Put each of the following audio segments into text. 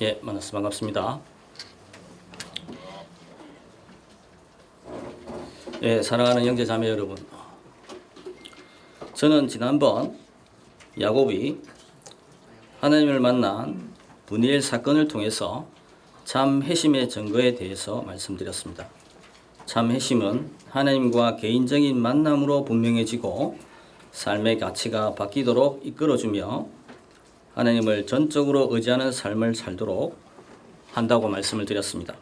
예, 반갑습니다. 예, 사랑하는 형제 자매 여러분, 저는 지난번 야곱이 하나님을 만난 브니엘 사건을 통해서 참 회심의 증거에 대해서 말씀드렸습니다. 참 회심은 하나님과 개인적인 만남으로 분명해지고 삶의 가치가 바뀌도록 이끌어주며 하나님을 전적으로 의지하는 삶을 살도록 한다고 말씀을 드렸습니다.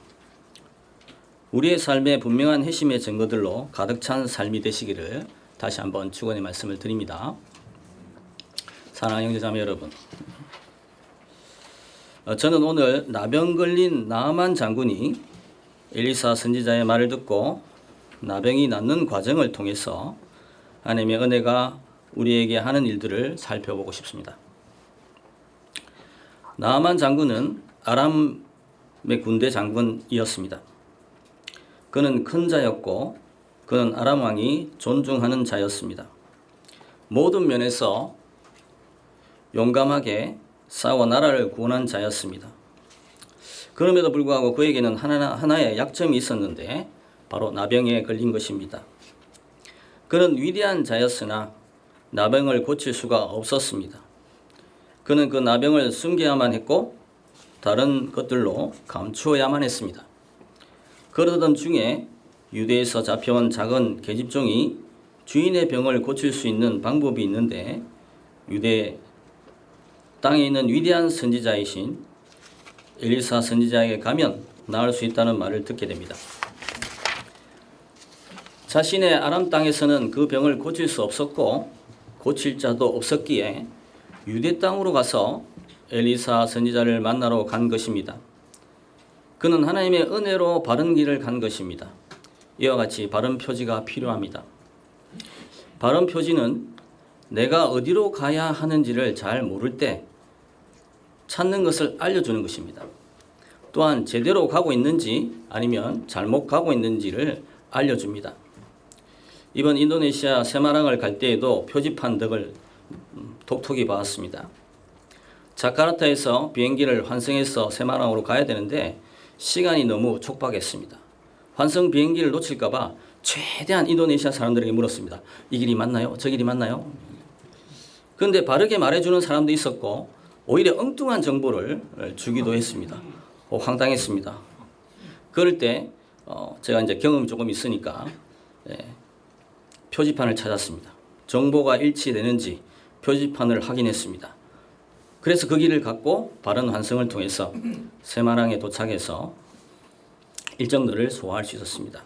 우리의 삶에 분명한 회심의 증거들로 가득 찬 삶이 되시기를 다시 한번 축원의 말씀을 드립니다. 사랑하는 형제자매 여러분, 저는 오늘 나병 걸린 나아만 장군이 엘리사 선지자의 말을 듣고 나병이 낫는 과정을 통해서 하나님의 은혜가 우리에게 하는 일들을 살펴보고 싶습니다. 나아만 장군은 아람의 군대 장군이었습니다. 그는 큰 자였고 그는 아람 왕이 존중하는 자였습니다. 모든 면에서 용감하게 싸워 나라를 구원한 자였습니다. 그럼에도 불구하고 그에게는 하나의 약점이 있었는데 바로 나병에 걸린 것입니다. 그는 위대한 자였으나 나병을 고칠 수가 없었습니다. 그는 그 나병을 숨겨야만 했고 다른 것들로 감추어야만 했습니다. 그러던 중에 유대에서 잡혀온 작은 계집종이 주인의 병을 고칠 수 있는 방법이 있는데 유대 땅에 있는 위대한 선지자이신 엘리사 선지자에게 가면 나을 수 있다는 말을 듣게 됩니다. 자신의 아람 땅에서는 그 병을 고칠 수 없었고 고칠 자도 없었기에 유대 땅으로 가서 엘리사 선지자를 만나러 간 것입니다. 그는 하나님의 은혜로 바른 길을 간 것입니다. 이와 같이 바른 표지가 필요합니다. 바른 표지는 내가 어디로 가야 하는지를 잘 모를 때 찾는 것을 알려주는 것입니다. 또한 제대로 가고 있는지 아니면 잘못 가고 있는지를 알려줍니다. 이번 인도네시아 세마랑을 갈 때에도 표지판 덕을 톡톡히 봤습니다. 자카르타에서 비행기를 환승해서 세마랑으로 가야 되는데 시간이 너무 촉박했습니다. 환승 비행기를 놓칠까봐 최대한 인도네시아 사람들에게 물었습니다. 이 길이 맞나요? 저 길이 맞나요? 그런데 바르게 말해주는 사람도 있었고 오히려 엉뚱한 정보를 주기도 했습니다. 황당했습니다. 그럴 때 제가 이제 경험이 조금 있으니까 표지판을 찾았습니다. 정보가 일치되는지 표지판을 확인했습니다. 그래서 그 길을 갖고 바른 환승을 통해서 세마랑에 도착해서 일정들을 소화할 수 있었습니다.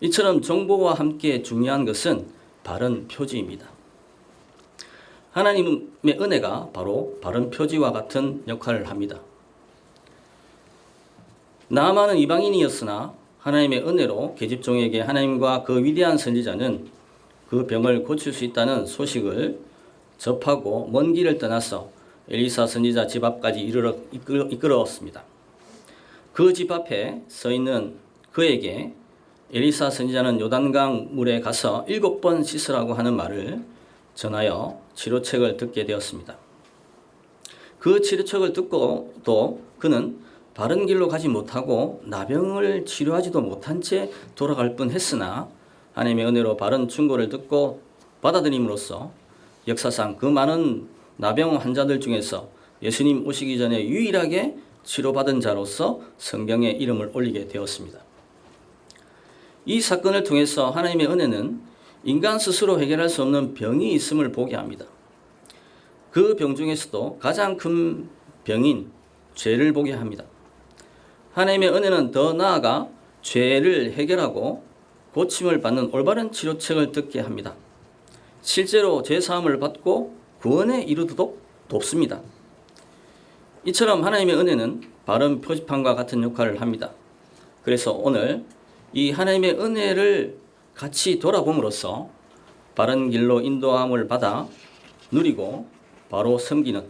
이처럼 정보와 함께 중요한 것은 바른 표지입니다. 하나님의 은혜가 바로 바른 표지와 같은 역할을 합니다. 나아만은 이방인이었으나 하나님의 은혜로 계집종에게 하나님과 그 위대한 선지자는 그 병을 고칠 수 있다는 소식을 접하고 먼 길을 떠나서 엘리사 선지자 집 앞까지 이끌어왔습니다. 그 집 앞에 서 있는 그에게 엘리사 선지자는 요단강 물에 가서 7번 씻으라고 하는 말을 전하여 치료책을 듣게 되었습니다. 그 치료책을 듣고 또 그는 바른 길로 가지 못하고 나병을 치료하지도 못한 채 돌아갈 뻔했으나 하나님의 은혜로 바른 충고를 듣고 받아들임으로써 역사상 그 많은 나병 환자들 중에서 예수님 오시기 전에 유일하게 치료받은 자로서 성경에 이름을 올리게 되었습니다. 이 사건을 통해서 하나님의 은혜는 인간 스스로 해결할 수 없는 병이 있음을 보게 합니다. 그 병 중에서도 가장 큰 병인 죄를 보게 합니다. 하나님의 은혜는 더 나아가 죄를 해결하고 고침을 받는 올바른 치료책을 듣게 합니다. 실제로 죄사함을 받고 구원에 이르도록 돕습니다. 이처럼 하나님의 은혜는 바른 표지판과 같은 역할을 합니다. 그래서 오늘 이 하나님의 은혜를 같이 돌아봄으로써 바른 길로 인도함을 받아 누리고 바로 섬기는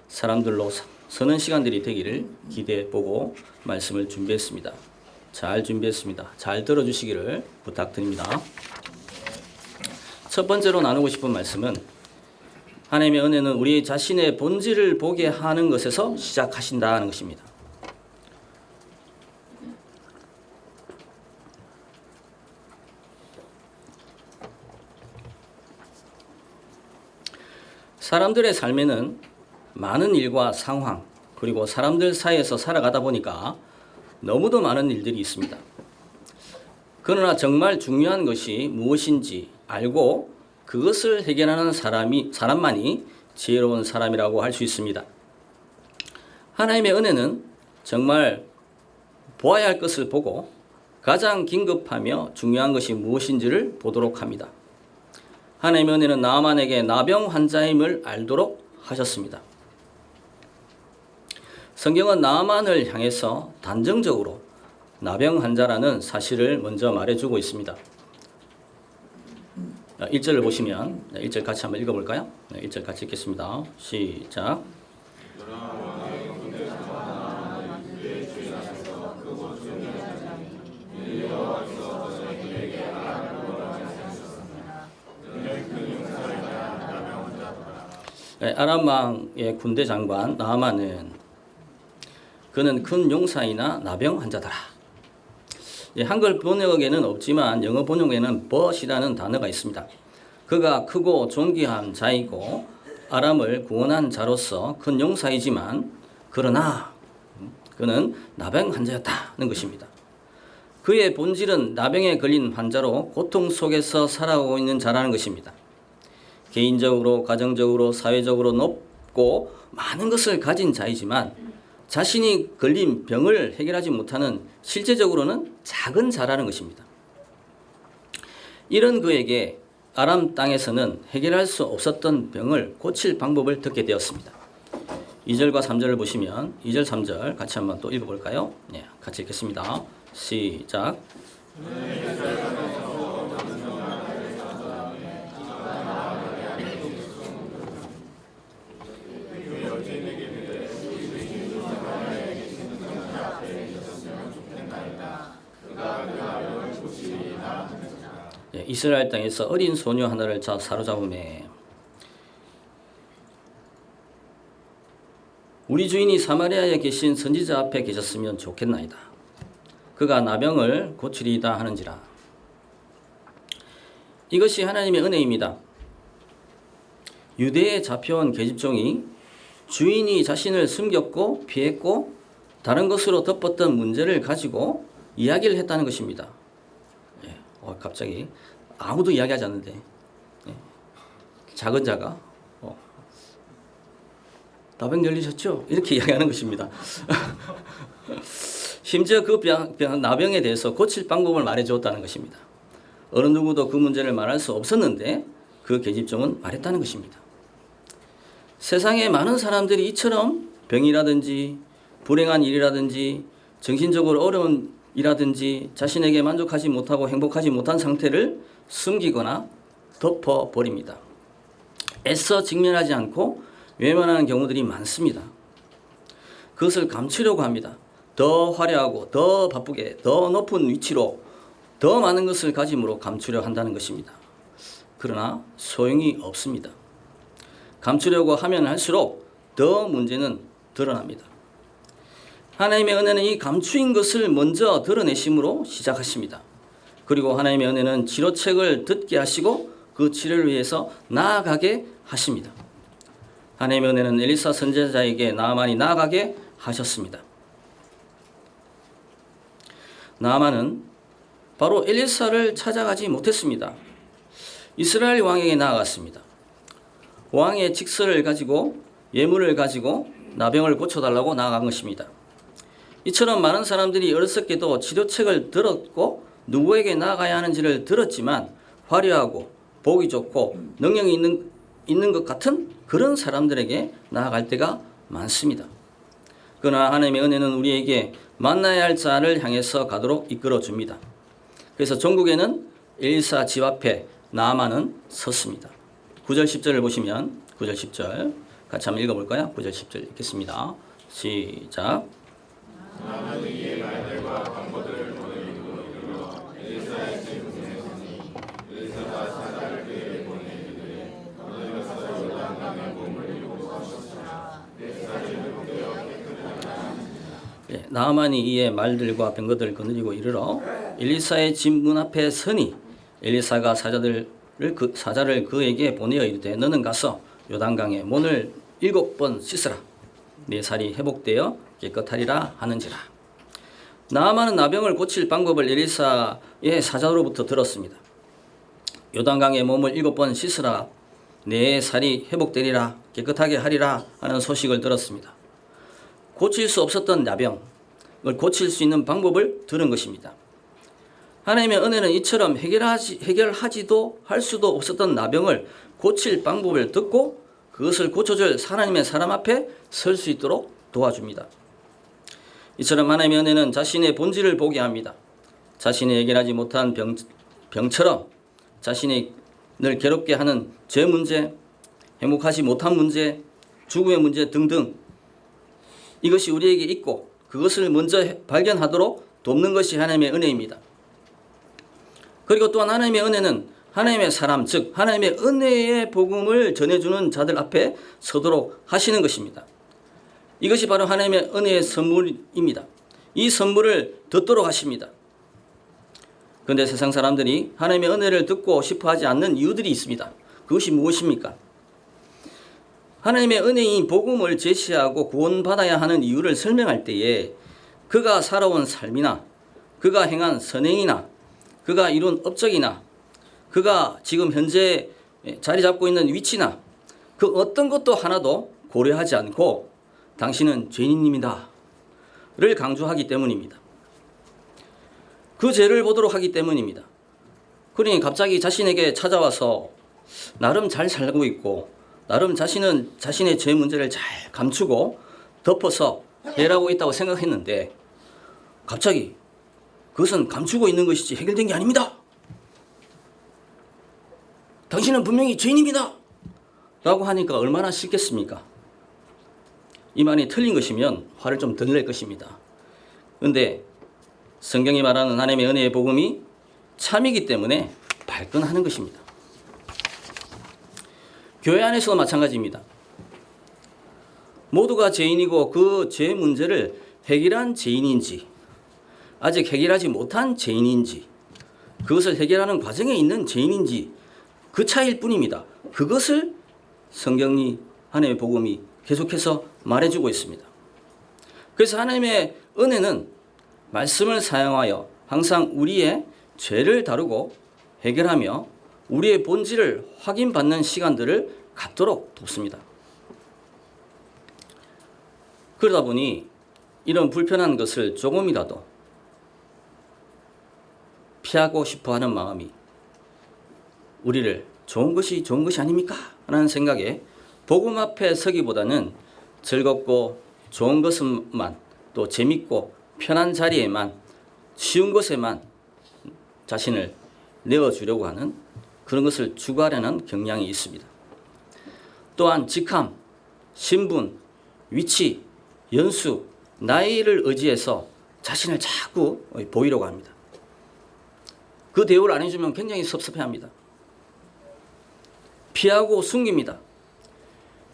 사람들로 서는 시간들이 되기를 기대해보고 말씀을 준비했습니다. 잘 준비했습니다. 잘 들어주시기를 부탁드립니다. 첫 번째로 나누고 싶은 말씀은 하나님의 은혜는 우리 자신의 본질을 보게 하는 것에서 시작하신다는 것입니다. 사람들의 삶에는 많은 일과 상황, 그리고 사람들 사이에서 살아가다 보니까 너무도 많은 일들이 있습니다. 그러나 정말 중요한 것이 무엇인지 알고 그것을 해결하는 사람만이 지혜로운 사람이라고 할 수 있습니다. 하나님의 은혜는 정말 보아야 할 것을 보고 가장 긴급하며 중요한 것이 무엇인지를 보도록 합니다. 하나님의 은혜는 나아만에게 나병 환자임을 알도록 하셨습니다. 성경은 나아만을 향해서 단정적으로 나병 환자라는 사실을 먼저 말해주고 있습니다. 1절을 보시면 1절 같이 한번 읽어볼까요? 1절 같이 읽겠습니다. 시작. 아람 왕의 군대 장관 나아만은 그는 큰 용사이나 나병 환자더라. 한글 번역에는 없지만 영어 번역에는 벗이라는 단어가 있습니다. 그가 크고 존귀한 자이고 아람을 구원한 자로서 큰 용사이지만 그러나 그는 나병 환자였다는 것입니다. 그의 본질은 나병에 걸린 환자로 고통 속에서 살아가고 있는 자라는 것입니다. 개인적으로, 가정적으로, 사회적으로 높고 많은 것을 가진 자이지만 자신이 걸린 병을 해결하지 못하는 실제적으로는 작은 자라는 것입니다. 이런 그에게 아람 땅에서는 해결할 수 없었던 병을 고칠 방법을 듣게 되었습니다. 2절과 3절을 보시면 2절, 3절 같이 한번 또 읽어볼까요? 네, 같이 읽겠습니다. 시작. 이스라엘 땅에서 어린 소녀 하나를 사로잡음에 우리 주인이 사마리아에 계신 선지자 앞에 계셨으면 좋겠나이다. 그가 나병을 고치리이다 하는지라. 이것이 하나님의 은혜입니다. 유대에 잡혀온 계집종이 주인이 자신을 숨겼고 피했고 다른 것으로 덮었던 문제를 가지고 이야기를 했다는 것입니다. 갑자기 아무도 이야기하지 않는데 작은 자가 나병 걸리셨죠? 이렇게 이야기하는 것입니다. 심지어 그 나병에 대해서 고칠 방법을 말해주었다는 것입니다. 어느 누구도 그 문제를 말할 수 없었는데 그 계집종은 말했다는 것입니다. 세상에 많은 사람들이 이처럼 병이라든지 불행한 일이라든지 정신적으로 어려운 이라든지 자신에게 만족하지 못하고 행복하지 못한 상태를 숨기거나 덮어버립니다. 애써 직면하지 않고 외면하는 경우들이 많습니다. 그것을 감추려고 합니다. 더 화려하고 더 바쁘게 더 높은 위치로 더 많은 것을 가짐으로 감추려 한다는 것입니다. 그러나 소용이 없습니다. 감추려고 하면 할수록 더 문제는 드러납니다. 하나님의 은혜는 이 감추인 것을 먼저 드러내심으로 시작하십니다. 그리고 하나님의 은혜는 치료책을 듣게 하시고 그 치료를 위해서 나아가게 하십니다. 하나님의 은혜는 엘리사 선지자에게 나아만이 나아가게 하셨습니다. 나아만은 바로 엘리사를 찾아가지 못했습니다. 이스라엘 왕에게 나아갔습니다. 왕의 직서를 가지고 예물을 가지고 나병을 고쳐달라고 나아간 것입니다. 이처럼 많은 사람들이 어리석게도 치료책을 들었고 누구에게 나아가야 하는지를 들었지만 화려하고 보기 좋고 능력이 있는 것 같은 그런 사람들에게 나아갈 때가 많습니다. 그러나 하나님의 은혜는 우리에게 만나야 할 자를 향해서 가도록 이끌어줍니다. 그래서 전국에는 엘리사 집 앞에 나아만은 섰습니다. 9절 10절을 보시면 9절 10절 같이 한번 읽어볼까요? 9절 10절 읽겠습니다. 시작. 나아만이 이에 말들과 병거들을 거느리고 이르러 엘리사의 집 문 앞에 서니 엘리사가 사자를 그에게 보내어 이르되 너는 가서 요단강에 문을 7번 씻으라 네 살이 회복되어 깨끗하리라 하는지라. 나아만은 나병을 고칠 방법을 엘리사의 사자로부터 들었습니다. 요단강에 몸을 7번 씻으라 내 살이 회복되리라 깨끗하게 하리라 하는 소식을 들었습니다. 고칠 수 없었던 나병을 고칠 수 있는 방법을 들은 것입니다. 하나님의 은혜는 이처럼 해결하지도 할 수도 없었던 나병을 고칠 방법을 듣고 그것을 고쳐줄 하나님의 사람 앞에 설 수 있도록 도와줍니다. 이처럼 하나님의 은혜는 자신의 본질을 보게 합니다. 자신이 해결하지 못한 병처럼 자신을 괴롭게 하는 죄 문제, 행복하지 못한 문제, 죽음의 문제 등등 이것이 우리에게 있고 그것을 먼저 발견하도록 돕는 것이 하나님의 은혜입니다. 그리고 또한 하나님의 은혜는 하나님의 사람, 즉 하나님의 은혜의 복음을 전해주는 자들 앞에 서도록 하시는 것입니다. 이것이 바로 하나님의 은혜의 선물입니다. 이 선물을 듣도록 하십니다. 그런데 세상 사람들이 하나님의 은혜를 듣고 싶어하지 않는 이유들이 있습니다. 그것이 무엇입니까? 하나님의 은혜인 복음을 제시하고 구원받아야 하는 이유를 설명할 때에 그가 살아온 삶이나 그가 행한 선행이나 그가 이룬 업적이나 그가 지금 현재 자리 잡고 있는 위치나 그 어떤 것도 하나도 고려하지 않고 당신은 죄인입니다 를 강조하기 때문입니다. 그 죄를 보도록 하기 때문입니다. 그러니 갑자기 자신에게 찾아와서 나름 잘 살고 있고 나름 자신은 자신의 죄 문제를 잘 감추고 덮어서 해결하고 있다고 생각했는데 갑자기 그것은 감추고 있는 것이지 해결된 게 아닙니다. 당신은 분명히 죄인입니다. 라고 하니까 얼마나 싫겠습니까? 이 말이 틀린 것이면 화를 좀 덜 낼 것입니다. 그런데 성경이 말하는 하나님의 은혜의 복음이 참이기 때문에 발끈하는 것입니다. 교회 안에서도 마찬가지입니다. 모두가 죄인이고 그 죄 문제를 해결한 죄인인지 아직 해결하지 못한 죄인인지 그것을 해결하는 과정에 있는 죄인인지 그 차이일 뿐입니다. 그것을 성경이 하나님의 복음이 계속해서 말해주고 있습니다. 그래서 하나님의 은혜는 말씀을 사용하여 항상 우리의 죄를 다루고 해결하며 우리의 본질을 확인받는 시간들을 갖도록 돕습니다. 그러다 보니 이런 불편한 것을 조금이라도 피하고 싶어하는 마음이 우리를 좋은 것이 아닙니까? 라는 생각에 복음 앞에 서기보다는 즐겁고 좋은 것만 또 재밌고 편한 자리에만 쉬운 곳에만 자신을 내어주려고 하는 그런 것을 추구하려는 경향이 있습니다. 또한 직함, 신분, 위치, 연수, 나이를 의지해서 자신을 자꾸 보이려고 합니다. 그 대우를 안 해주면 굉장히 섭섭해합니다. 피하고 숨깁니다.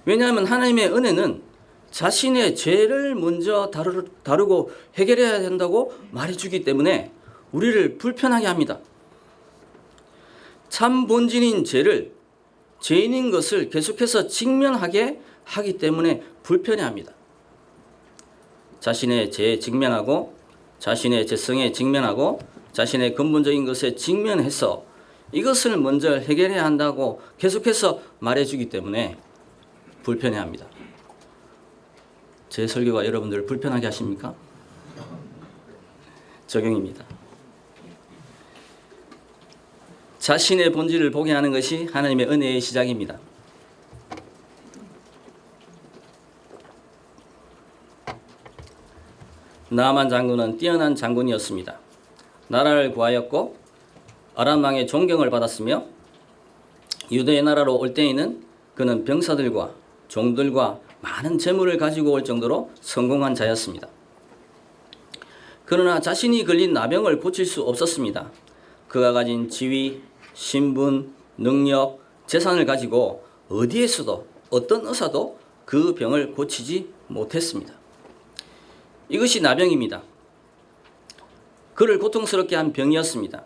왜냐하면 하나님의 은혜는 자신의 죄를 먼저 다루고 해결해야 된다고 말해주기 때문에 우리를 불편하게 합니다. 참 본질인 죄를 죄인인 것을 계속해서 직면하게 하기 때문에 불편해합니다. 자신의 죄에 직면하고 자신의 죄성에 직면하고 자신의 근본적인 것에 직면해서 이것을 먼저 해결해야 한다고 계속해서 말해주기 때문에 불편해합니다. 제 설교가 여러분들을 불편하게 하십니까? 적용입니다. 자신의 본질을 보게 하는 것이 하나님의 은혜의 시작입니다. 나아만 장군은 뛰어난 장군이었습니다. 나라를 구하였고 아람 왕의 존경을 받았으며 유대의 나라로 올 때에는 그는 병사들과 종들과 많은 재물을 가지고 올 정도로 성공한 자였습니다. 그러나 자신이 걸린 나병을 고칠 수 없었습니다. 그가 가진 지위, 신분, 능력, 재산을 가지고 어디에서도 어떤 의사도 그 병을 고치지 못했습니다. 이것이 나병입니다. 그를 고통스럽게 한 병이었습니다.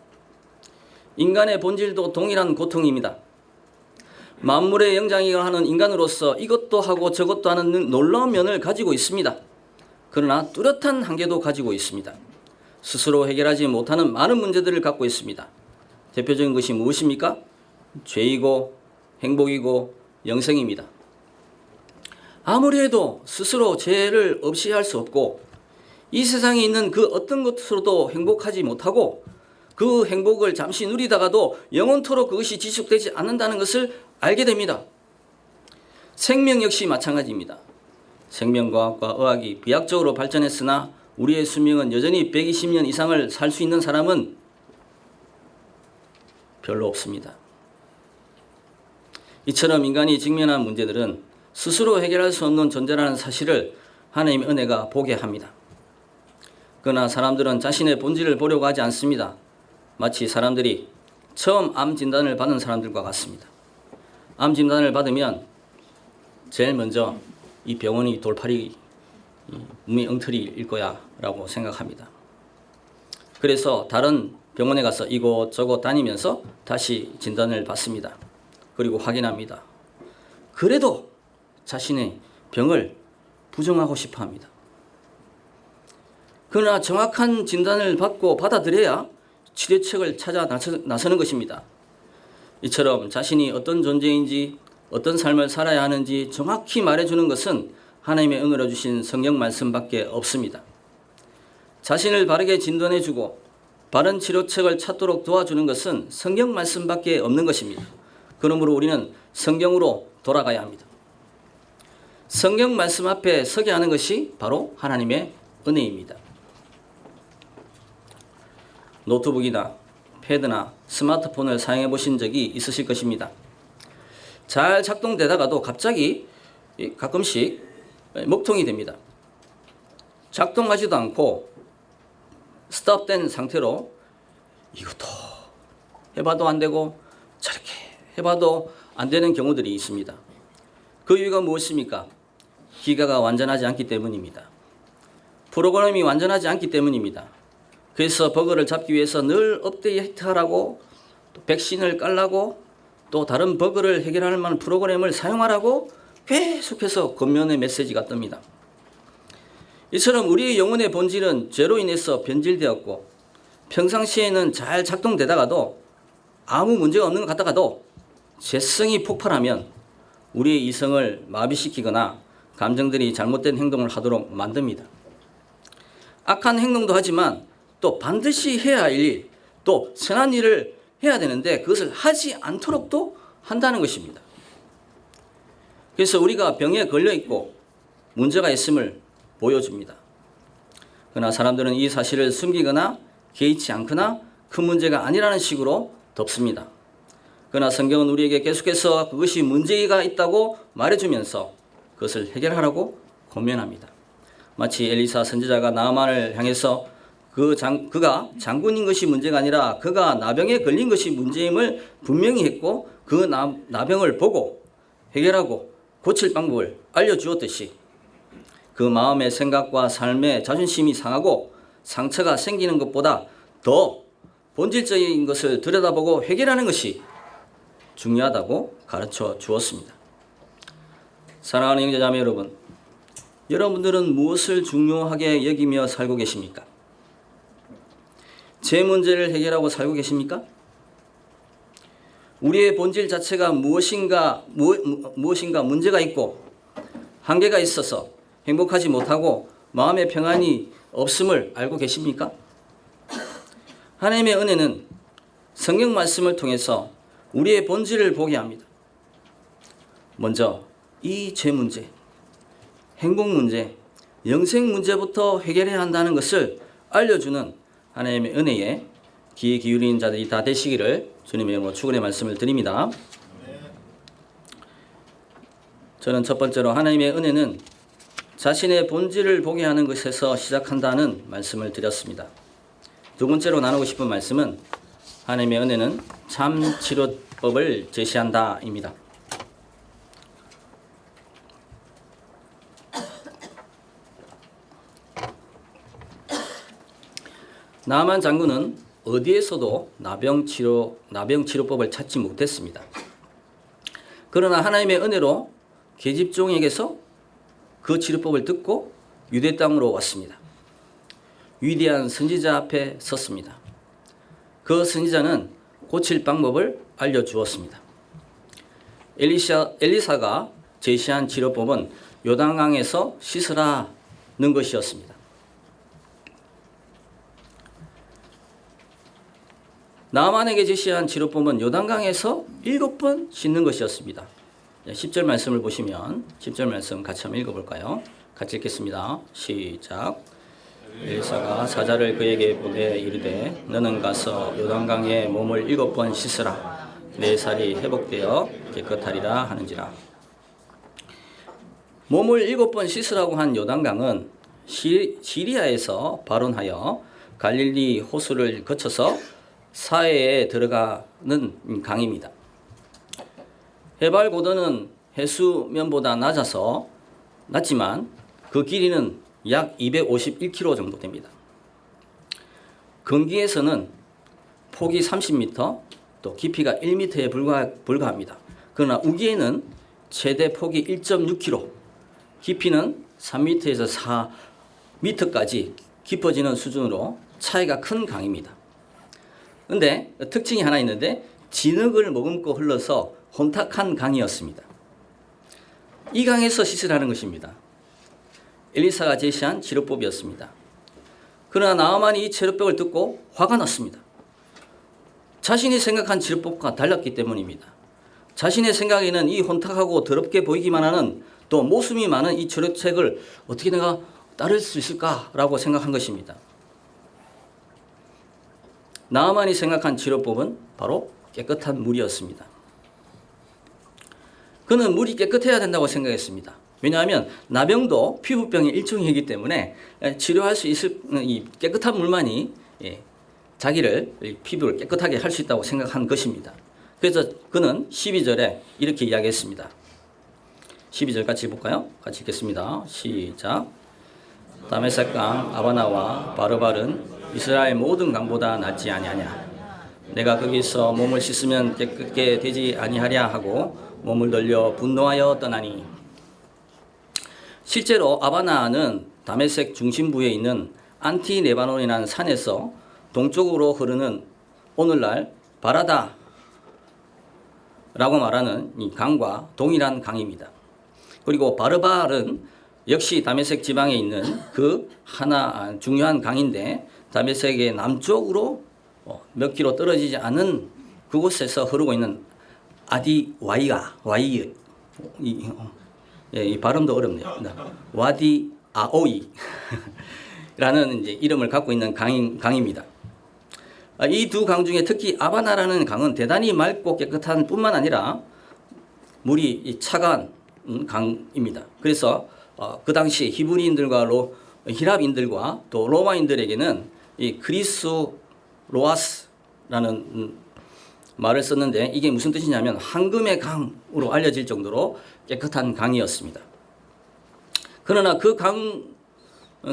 인간의 본질도 동일한 고통입니다. 만물의 영장이가 하는 인간으로서 이것도 하고 저것도 하는 놀라운 면을 가지고 있습니다. 그러나 뚜렷한 한계도 가지고 있습니다. 스스로 해결하지 못하는 많은 문제들을 갖고 있습니다. 대표적인 것이 무엇입니까? 죄이고 행복이고 영생입니다. 아무리 해도 스스로 죄를 없이 할 수 없고 이 세상에 있는 그 어떤 것으로도 행복하지 못하고 그 행복을 잠시 누리다가도 영원토록 그것이 지속되지 않는다는 것을 알게 됩니다. 생명 역시 마찬가지입니다. 생명과학과 의학이 비약적으로 발전했으나 우리의 수명은 여전히 120년 이상을 살 수 있는 사람은 별로 없습니다. 이처럼 인간이 직면한 문제들은 스스로 해결할 수 없는 존재라는 사실을 하나님의 은혜가 보게 합니다. 그러나 사람들은 자신의 본질을 보려고 하지 않습니다. 마치 사람들이 처음 암 진단을 받은 사람들과 같습니다. 암 진단을 받으면 제일 먼저 이 병원이 돌팔이 몸이 엉터리일 거야 라고 생각합니다. 그래서 다른 병원에 가서 이곳저곳 다니면서 다시 진단을 받습니다. 그리고 확인합니다. 그래도 자신의 병을 부정하고 싶어 합니다. 그러나 정확한 진단을 받고 받아들여야 치료책을 찾아 나서는 것입니다. 이처럼 자신이 어떤 존재인지 어떤 삶을 살아야 하는지 정확히 말해주는 것은 하나님의 은혜로 주신 성경 말씀밖에 없습니다. 자신을 바르게 진단해주고 바른 치료책을 찾도록 도와주는 것은 성경 말씀밖에 없는 것입니다. 그러므로 우리는 성경으로 돌아가야 합니다. 성경 말씀 앞에 서게 하는 것이 바로 하나님의 은혜입니다. 노트북이나 패드나 스마트폰을 사용해 보신 적이 있으실 것입니다. 잘 작동되다가도 갑자기 가끔씩 먹통이 됩니다. 작동하지도 않고 스톱된 상태로 이것도 해봐도 안 되고 저렇게 해봐도 안 되는 경우들이 있습니다. 그 이유가 무엇입니까? 기가가 완전하지 않기 때문입니다. 프로그램이 완전하지 않기 때문입니다. 그래서 버그를 잡기 위해서 늘 업데이트하라고 또 백신을 깔라고 또 다른 버그를 해결할 만한 프로그램을 사용하라고 계속해서 겉면의 메시지가 뜹니다. 이처럼 우리의 영혼의 본질은 죄로 인해서 변질되었고 평상시에는 잘 작동되다가도 아무 문제가 없는 것 같다가도 죄성이 폭발하면 우리의 이성을 마비시키거나 감정들이 잘못된 행동을 하도록 만듭니다. 악한 행동도 하지만 또 반드시 해야 할 일, 또 선한 일을 해야 되는데 그것을 하지 않도록도 한다는 것입니다. 그래서 우리가 병에 걸려 있고 문제가 있음을 보여줍니다. 그러나 사람들은 이 사실을 숨기거나 개의치 않거나 큰 문제가 아니라는 식으로 덮습니다. 그러나 성경은 우리에게 계속해서 그것이 문제가 있다고 말해주면서 그것을 해결하라고 권면합니다. 마치 엘리사 선지자가 나아만을 향해서 그가 장군인 것이 문제가 아니라 그가 나병에 걸린 것이 문제임을 분명히 했고 그 나병을 보고 해결하고 고칠 방법을 알려주었듯이 그 마음의 생각과 삶의 자존심이 상하고 상처가 생기는 것보다 더 본질적인 것을 들여다보고 해결하는 것이 중요하다고 가르쳐 주었습니다. 사랑하는 형제자매 여러분, 여러분들은 무엇을 중요하게 여기며 살고 계십니까? 제 문제를 해결하고 살고 계십니까? 우리의 본질 자체가 무엇인가 문제가 있고 한계가 있어서 행복하지 못하고 마음의 평안이 없음을 알고 계십니까? 하나님의 은혜는 성경 말씀을 통해서 우리의 본질을 보게 합니다. 먼저 이 죄 문제, 행복 문제, 영생 문제부터 해결해야 한다는 것을 알려주는 하나님의 은혜에 귀에 기울인 자들이 다 되시기를 주님의 이름으로 축원의 말씀을 드립니다. 저는 첫 번째로 하나님의 은혜는 자신의 본질을 보게 하는 것에서 시작한다는 말씀을 드렸습니다. 두 번째로 나누고 싶은 말씀은 하나님의 은혜는 참 치료법을 제시한다입니다. 나만 장군은 어디에서도 나병치료법을 찾지 못했습니다. 그러나 하나님의 은혜로 계집종에게서 그 치료법을 듣고 유대 땅으로 왔습니다. 위대한 선지자 앞에 섰습니다. 그 선지자는 고칠 방법을 알려주었습니다. 엘리사가 제시한 치료법은 요단강에서 씻으라는 것이었습니다. 나만에게 제시한 치료법은 요단강에서 7번 씻는 것이었습니다. 10절 말씀을 보시면 10절 말씀 같이 한번 읽어볼까요? 같이 읽겠습니다. 시작. 엘리사가 사자를 그에게 보내 이르되 너는 가서 요단강에 몸을 7번 씻으라. 내 살이 회복되어 깨끗하리라 하는지라. 몸을 7번 씻으라고 한 요단강은 시리아에서 발원하여 갈릴리 호수를 거쳐서 사해에 들어가는 강입니다. 해발 고도는 해수면보다 낮지만 그 길이는 약 251km 정도 됩니다. 건기에서는 폭이 30m, 또 깊이가 1m에 불과합니다. 그러나 우기에는 최대 폭이 1.6km, 깊이는 3m에서 4m까지 깊어지는 수준으로 차이가 큰 강입니다. 그런데 특징이 하나 있는데 진흙을 머금고 흘러서 혼탁한 강이었습니다. 이 강에서 씻으라는 것입니다. 엘리사가 제시한 치료법이었습니다. 그러나 나아만이 이 치료법을 듣고 화가 났습니다. 자신이 생각한 치료법과 달랐기 때문입니다. 자신의 생각에는 이 혼탁하고 더럽게 보이기만 하는 또 모순이 많은 이 치료책을 어떻게 내가 따를 수 있을까라고 생각한 것입니다. 나아만이 생각한 치료법은 바로 깨끗한 물이었습니다. 그는 물이 깨끗해야 된다고 생각했습니다. 왜냐하면 나병도 피부병의 일종이기 때문에 치료할 수 있을 이 깨끗한 물만이 자기를 피부를 깨끗하게 할 수 있다고 생각한 것입니다. 그래서 그는 12절에 이렇게 이야기했습니다. 12절 같이 볼까요? 같이 읽겠습니다. 시작. 다메섹강 아바나와 바르발은 이스라엘 모든 강보다 낫지 아니하냐. 내가 거기서 몸을 씻으면 깨끗게 되지 아니하랴 하고 몸을 돌려 분노하여 떠나니. 실제로 아바나는 다메섹 중심부에 있는 안티레바논이라는 산에서 동쪽으로 흐르는 오늘날 바라다라고 말하는 이 강과 동일한 강입니다. 그리고 바르발은 역시 다메섹 지방에 있는 그 하나 중요한 강인데 다메섹의 남쪽으로 몇 킬로 떨어지지 않은 그곳에서 흐르고 있는 와이 이 발음도 어렵네요. 와디 아오이라는 이제 이름을 갖고 있는 강입니다. 이 두 강 중에 특히 아바나라는 강은 대단히 맑고 깨끗한 뿐만 아니라 물이 차가운 강입니다. 그래서 그 당시 히브리인들과 히랍인들과 또 로마인들에게는 이 그리스로아스라는 말을 썼는데 이게 무슨 뜻이냐면 황금의 강으로 알려질 정도로 깨끗한 강이었습니다. 그러나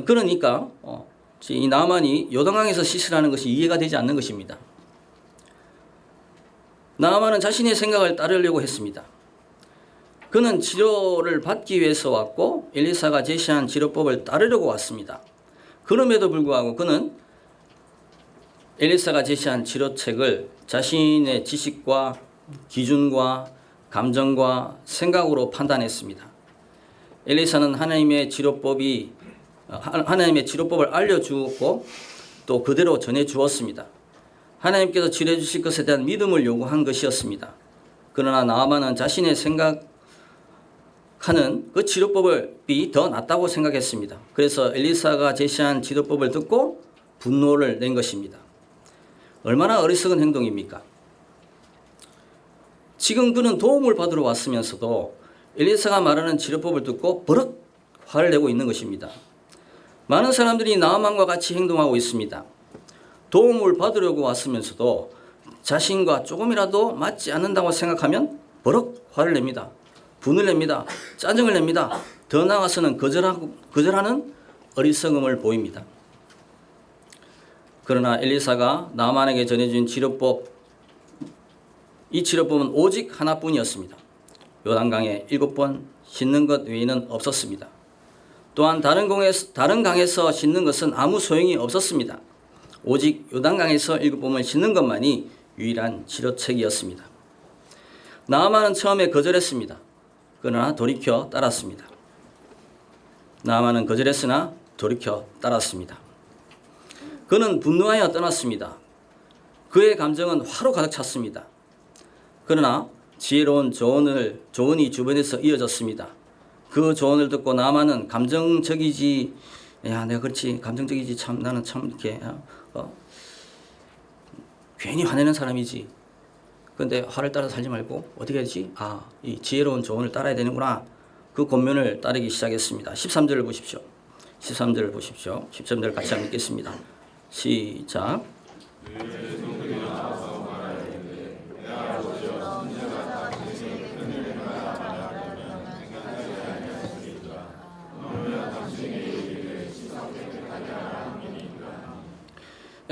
그러니까 이 나아만이 요단강에서 씻으라는 것이 이해가 되지 않는 것입니다. 나아만은 자신의 생각을 따르려고 했습니다. 그는 치료를 받기 위해서 왔고 엘리사가 제시한 치료법을 따르려고 왔습니다. 그럼에도 불구하고 그는 엘리사가 제시한 치료책을 자신의 지식과 기준과 감정과 생각으로 판단했습니다. 엘리사는 하나님의 치료법을 알려주었고 또 그대로 전해주었습니다. 하나님께서 치료해 주실 것에 대한 믿음을 요구한 것이었습니다. 그러나 나아만은 자신의 생각하는 그 치료법이 더 낫다고 생각했습니다. 그래서 엘리사가 제시한 치료법을 듣고 분노를 낸 것입니다. 얼마나 어리석은 행동입니까? 지금 그는 도움을 받으러 왔으면서도 엘리사가 말하는 치료법을 듣고 버럭 화를 내고 있는 것입니다. 많은 사람들이 나아만과 같이 행동하고 있습니다. 도움을 받으려고 왔으면서도 자신과 조금이라도 맞지 않는다고 생각하면 버럭 화를 냅니다. 분을 냅니다. 짜증을 냅니다. 더 나아가서는 거절하는 어리석음을 보입니다. 그러나 엘리사가 나만에게 전해준 치료법, 이 치료법은 오직 하나뿐이었습니다. 요단강에 7번 씻는 것 외에는 없었습니다. 또한 다른 강에서 씻는 것은 아무 소용이 없었습니다. 오직 요단강에서 7번을 씻는 것만이 유일한 치료책이었습니다. 나아만은 처음에 거절했습니다. 그러나 돌이켜 따랐습니다. 나아만은 거절했으나 돌이켜 따랐습니다. 그는 분노하여 떠났습니다. 그의 감정은 화로 가득 찼습니다. 그러나 지혜로운 조언이 주변에서 이어졌습니다. 그 조언을 듣고 나아만은 감정적이지, 야, 내가 그렇지, 감정적이지, 참, 나는 참, 이렇게, 괜히 화내는 사람이지. 그런데 화를 따라 살지 말고, 어떻게 해야지? 이 지혜로운 조언을 따라야 되는구나. 그 권면을 따르기 시작했습니다. 13절을 보십시오. 13절을 보십시오. 13절 같이 한번 읽겠습니다. 시작.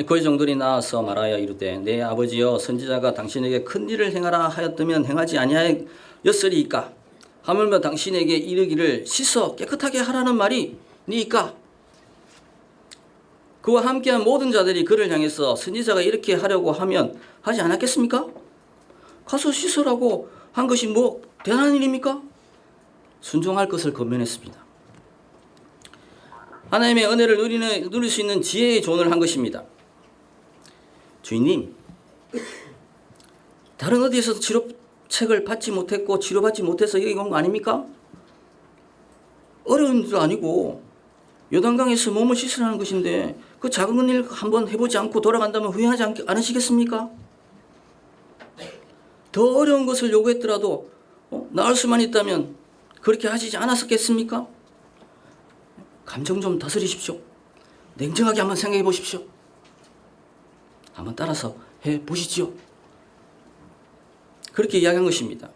그의 종들이 나와서 말하여 이르되 내 아버지여 선지자가 당신에게 큰 일을 행하라 하였다면 행하지 아니하였으리이까? 하물며 당신에게 이르기를 씻어 깨끗하게 하라는 말이 니이까? 그와 함께한 모든 자들이 그를 향해서 선지자가 이렇게 하려고 하면 하지 않았겠습니까? 가서 씻으라고 한 것이 뭐 대단한 일입니까? 순종할 것을 권면했습니다. 하나님의 은혜를 누릴 수 있는 지혜의 조언을 한 것입니다. 주인님, 다른 어디에서도 치료책을 받지 못했고 치료받지 못해서 여기 온 거 아닙니까? 어려운 일도 아니고 요단강에서 몸을 씻으라는 것인데 그 작은 일 한번 해보지 않고 돌아간다면 후회하지 않으시겠습니까? 더 어려운 것을 요구했더라도 나을 수만 있다면 그렇게 하시지 않았겠습니까? 감정 좀 다스리십시오. 냉정하게 한번 생각해 보십시오. 한번 따라서 해보시지요. 그렇게 이야기한 것입니다.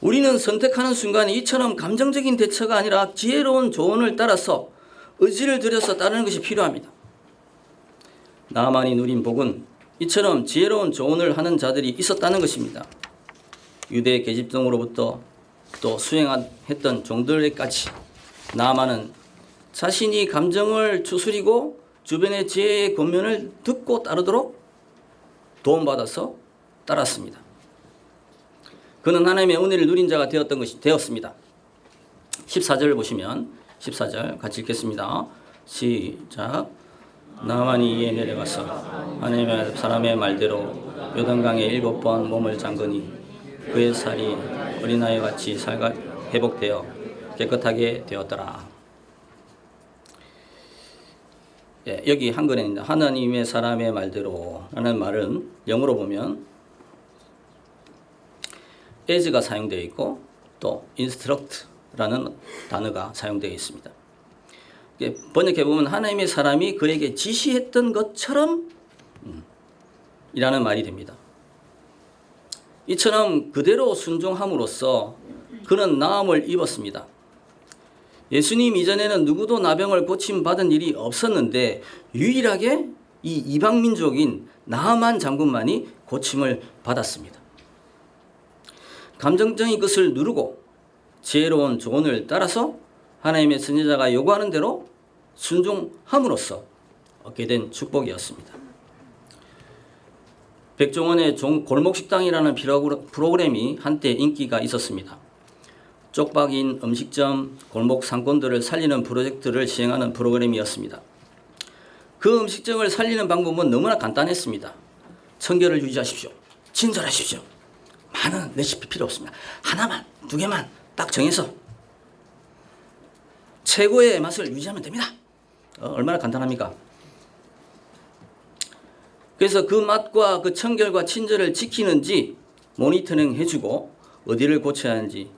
우리는 선택하는 순간에 이처럼 감정적인 대처가 아니라 지혜로운 조언을 따라서 의지를 들여서 따르는 것이 필요합니다. 나만이 누린 복은 이처럼 지혜로운 조언을 하는 자들이 있었다는 것입니다. 유대 계집종으로부터 또 수행했던 종들에게까지 나만은 자신이 감정을 추스리고 주변의 지혜의 권면을 듣고 따르도록 도움받아서 따랐습니다. 그는 하나님의 은혜를 누린 자가 되었습니다. 14절을 보시면 14절 같이 읽겠습니다. 시작. 나만이 이에 내려가서 하나님의 사람의 말대로 요단강에 7번 몸을 잠그니 그의 살이 어린아이같이 회복되어 깨끗하게 되었더라. 여기 한글에는 하나님의 사람의 말대로 라는 말은 영어로 보면 as가 사용되어 있고 또 instruct라는 단어가 사용되어 있습니다. 번역해 보면 하나님의 사람이 그에게 지시했던 것처럼 이라는 말이 됩니다. 이처럼 그대로 순종함으로써 그는 나음을 입었습니다. 예수님 이전에는 누구도 나병을 고침받은 일이 없었는데 유일하게 이 이방민족인 나아만 장군만이 고침을 받았습니다. 감정적인 것을 누르고 지혜로운 조언을 따라서 하나님의 선지자가 요구하는 대로 순종함으로써 얻게 된 축복이었습니다. 백종원의 골목식당이라는 프로그램이 한때 인기가 있었습니다. 쪽박이인 음식점, 골목 상권들을 살리는 프로젝트를 시행하는 프로그램이었습니다. 그 음식점을 살리는 방법은 너무나 간단했습니다. 청결을 유지하십시오. 친절하십시오. 많은 레시피 필요 없습니다. 하나만, 2개만 딱 정해서 최고의 맛을 유지하면 됩니다. 얼마나 간단합니까? 그래서 그 맛과 그 청결과 친절을 지키는지 모니터링 해주고 어디를 고쳐야 하는지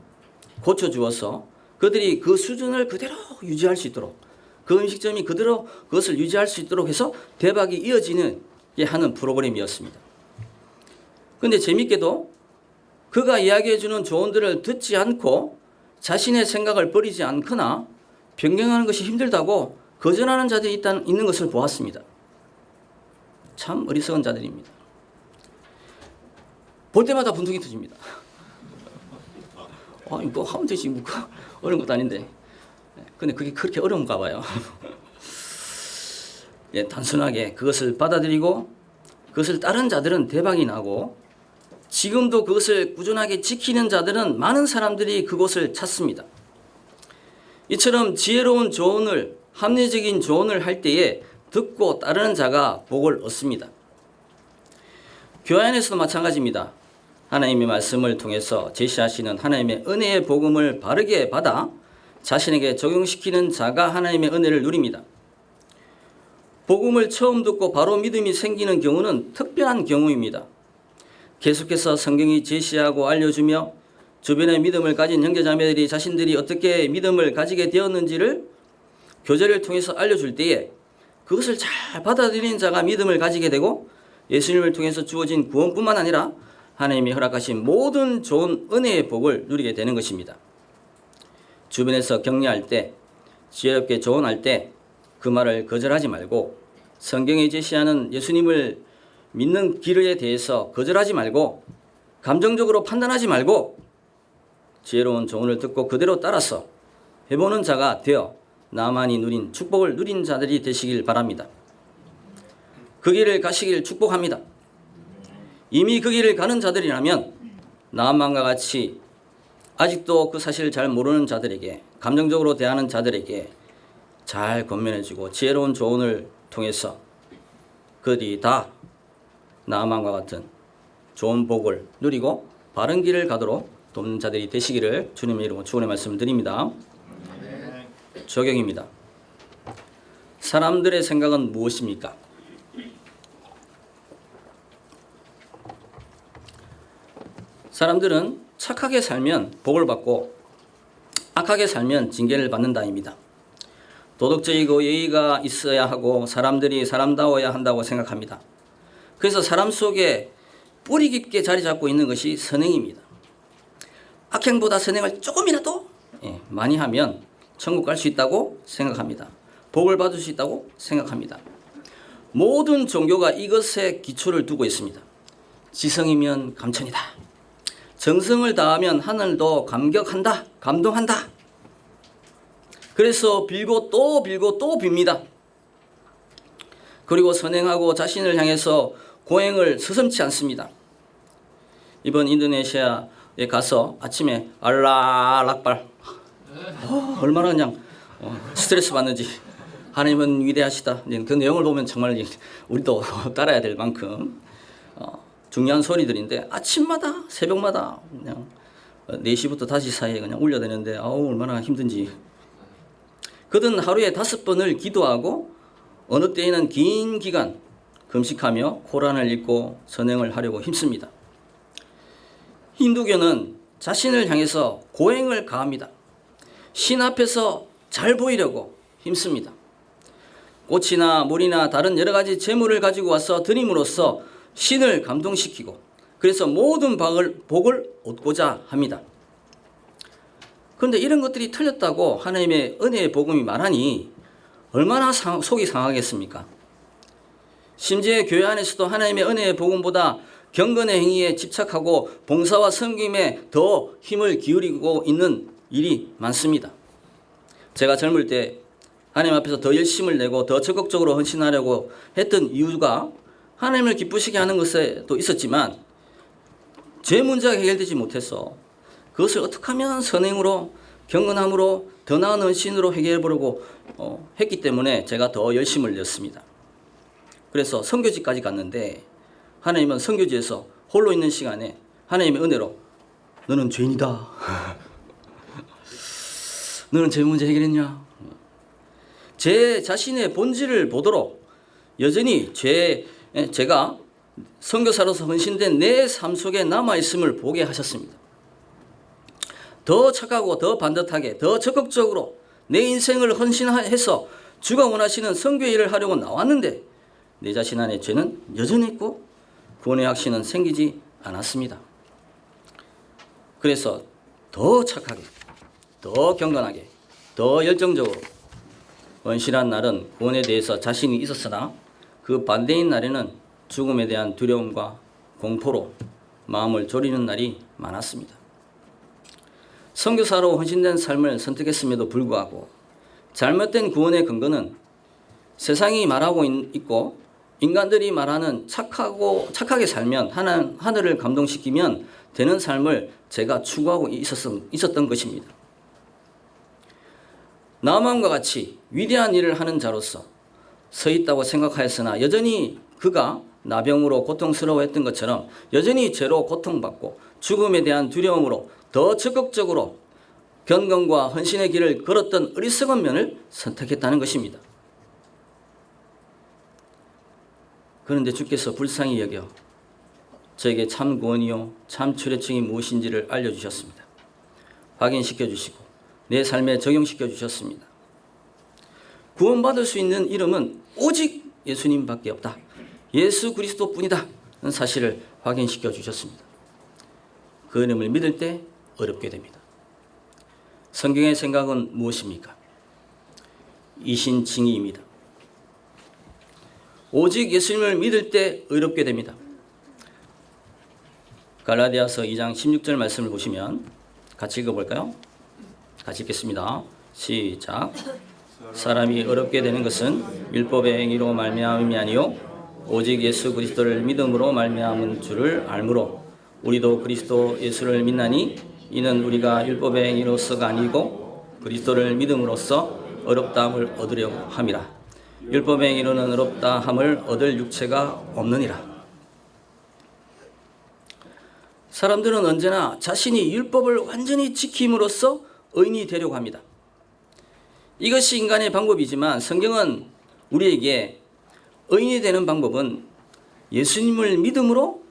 고쳐주어서 그들이 그 수준을 그대로 유지할 수 있도록 그 음식점이 그대로 그것을 유지할 수 있도록 해서 대박이 이어지는 하는 프로그램이었습니다. 그런데 재밌게도 그가 이야기해주는 조언들을 듣지 않고 자신의 생각을 버리지 않거나 변경하는 것이 힘들다고 거절하는 자들이 있는 것을 보았습니다. 참 어리석은 자들입니다. 볼 때마다 분통이 터집니다. 이거 하면 되지, 뭐 어려운 것도 아닌데. 근데 그게 그렇게 어려운가 봐요. 예, 단순하게 그것을 받아들이고 그것을 따른 자들은 대박이 나고, 지금도 그것을 꾸준하게 지키는 자들은 많은 사람들이 그곳을 찾습니다. 이처럼 지혜로운 조언을, 합리적인 조언을 할 때에 듣고 따르는 자가 복을 얻습니다. 교회 안에서도 마찬가지입니다. 하나님의 말씀을 통해서 제시하시는 하나님의 은혜의 복음을 바르게 받아 자신에게 적용시키는 자가 하나님의 은혜를 누립니다. 복음을 처음 듣고 바로 믿음이 생기는 경우는 특별한 경우입니다. 계속해서 성경이 제시하고 알려주며 주변에 믿음을 가진 형제자매들이 자신들이 어떻게 믿음을 가지게 되었는지를 교제를 통해서 알려줄 때에 그것을 잘 받아들이는 자가 믿음을 가지게 되고, 예수님을 통해서 주어진 구원뿐만 아니라 하나님이 허락하신 모든 좋은 은혜의 복을 누리게 되는 것입니다. 주변에서 격려할 때, 지혜롭게 조언할 때 그 말을 거절하지 말고, 성경에 제시하는 예수님을 믿는 길에 대해서 거절하지 말고, 감정적으로 판단하지 말고 지혜로운 조언을 듣고 그대로 따라서 해보는 자가 되어 나만이 누린 축복을 누린 자들이 되시길 바랍니다. 그 길을 가시길 축복합니다. 이미 그 길을 가는 자들이라면 나만과 같이 아직도 그 사실을 잘 모르는 자들에게, 감정적으로 대하는 자들에게 잘 권면해주고 지혜로운 조언을 통해서 그들이 다 나만과 같은 좋은 복을 누리고 바른 길을 가도록 돕는 자들이 되시기를 주님의 이름으로 축원의 말씀을 드립니다. 적용입니다. 사람들의 생각은 무엇입니까? 사람들은 착하게 살면 복을 받고 악하게 살면 징계를 받는다입니다. 도덕적이고 예의가 있어야 하고 사람들이 사람다워야 한다고 생각합니다. 그래서 사람 속에 뿌리 깊게 자리 잡고 있는 것이 선행입니다. 악행보다 선행을 조금이라도 많이 하면 천국 갈 수 있다고 생각합니다. 복을 받을 수 있다고 생각합니다. 모든 종교가 이것에 기초를 두고 있습니다. 지성이면 감천이다. 정성을 다하면 하늘도 감격한다, 감동한다. 그래서 빌고 또 빌고 또 빕니다. 그리고 선행하고 자신을 향해서 고행을 서슴지 않습니다. 이번 인도네시아에 가서 아침에 알라 락발, 얼마나 그냥 스트레스 받는지. 하나님은 위대하시다. 그 내용을 보면 정말 우리도 따라야 될 만큼 중요한 소리들인데, 아침마다 새벽마다 그냥 4시부터 5시 사이에 그냥 울려대는데 얼마나 힘든지. 그들은 하루에 5번을 기도하고 어느 때에는 긴 기간 금식하며 코란을 읽고 선행을 하려고 힘씁니다. 힌두교는 자신을 향해서 고행을 가합니다. 신 앞에서 잘 보이려고 힘씁니다. 꽃이나 물이나 다른 여러 가지 재물을 가지고 와서 드림으로써 신을 감동시키고, 그래서 모든 복을 얻고자 합니다. 그런데 이런 것들이 틀렸다고 하나님의 은혜의 복음이 말하니 얼마나 속이 상하겠습니까? 심지어 교회 안에서도 하나님의 은혜의 복음보다 경건의 행위에 집착하고 봉사와 섬김에 더 힘을 기울이고 있는 일이 많습니다. 제가 젊을 때 하나님 앞에서 더 열심을 내고 더 적극적으로 헌신하려고 했던 이유가 하나님을 기쁘시게 하는 것에도 있었지만, 제 문제가 해결되지 못해서 그것을 어떻게 하면 선행으로, 경건함으로, 더 나은 헌신으로 해결해 보려고 했기 때문에 제가 더 열심을 냈습니다. 그래서 선교지까지 갔는데, 하나님은 선교지에서 홀로 있는 시간에 하나님의 은혜로 너는 죄인이다. 너는 제 문제 해결했냐? 제 자신의 본질을 보도록 여전히 제가 선교사로서 헌신된 내 삶 속에 남아있음을 보게 하셨습니다. 더 착하고 더 반듯하게 더 적극적으로 내 인생을 헌신해서 주가 원하시는 선교의 일을 하려고 나왔는데, 내 자신 안에 죄는 여전히 있고 구원의 확신은 생기지 않았습니다. 그래서 더 착하게, 더 경건하게, 더 열정적으로 헌신한 날은 구원에 대해서 자신이 있었으나 그 반대인 날에는 죽음에 대한 두려움과 공포로 마음을 졸이는 날이 많았습니다. 선교사로 헌신된 삶을 선택했음에도 불구하고 잘못된 구원의 근거는 세상이 말하고 있고 인간들이 말하는 착하게 살면 하늘을 감동시키면 되는 삶을 제가 추구하고 있었던 것입니다. 나아만과 같이 위대한 일을 하는 자로서 서 있다고 생각하였으나 여전히 그가 나병으로 고통스러워했던 것처럼 여전히 죄로 고통받고 죽음에 대한 두려움으로 더 적극적으로 견건과 헌신의 길을 걸었던 어리석은 면을 선택했다는 것입니다. 그런데 주께서 불쌍히 여겨 저에게 참 구원이요 참 출애증이 무엇인지를 알려주셨습니다. 확인시켜 주시고 내 삶에 적용시켜 주셨습니다. 구원받을 수 있는 이름은 오직 예수님밖에 없다. 예수 그리스도뿐이다. 는 사실을 확인시켜 주셨습니다. 그 이름을 믿을 때 어렵게 됩니다. 성경의 생각은 무엇입니까? 이신칭의입니다. 오직 예수님을 믿을 때 의롭게 됩니다. 갈라디아서 2장 16절 말씀을 보시면 같이 읽어볼까요? 같이 읽겠습니다. 시작. 사람이 의롭게 되는 것은 율법의 행위로 말미암음이 아니요 오직 예수 그리스도를 믿음으로 말미암은 줄을 알므로 우리도 그리스도 예수를 믿나니 이는 우리가 율법의 행위로서가 아니고 그리스도를 믿음으로써 의롭다함을 얻으려고 함이라. 율법의 행위로는 의롭다함을 얻을 육체가 없느니라. 사람들은 언제나 자신이 율법을 완전히 지킴으로써 의인이 되려고 합니다. 이것이 인간의 방법이지만 성경은 우리에게 의인이 되는 방법은 예수님을 믿음으로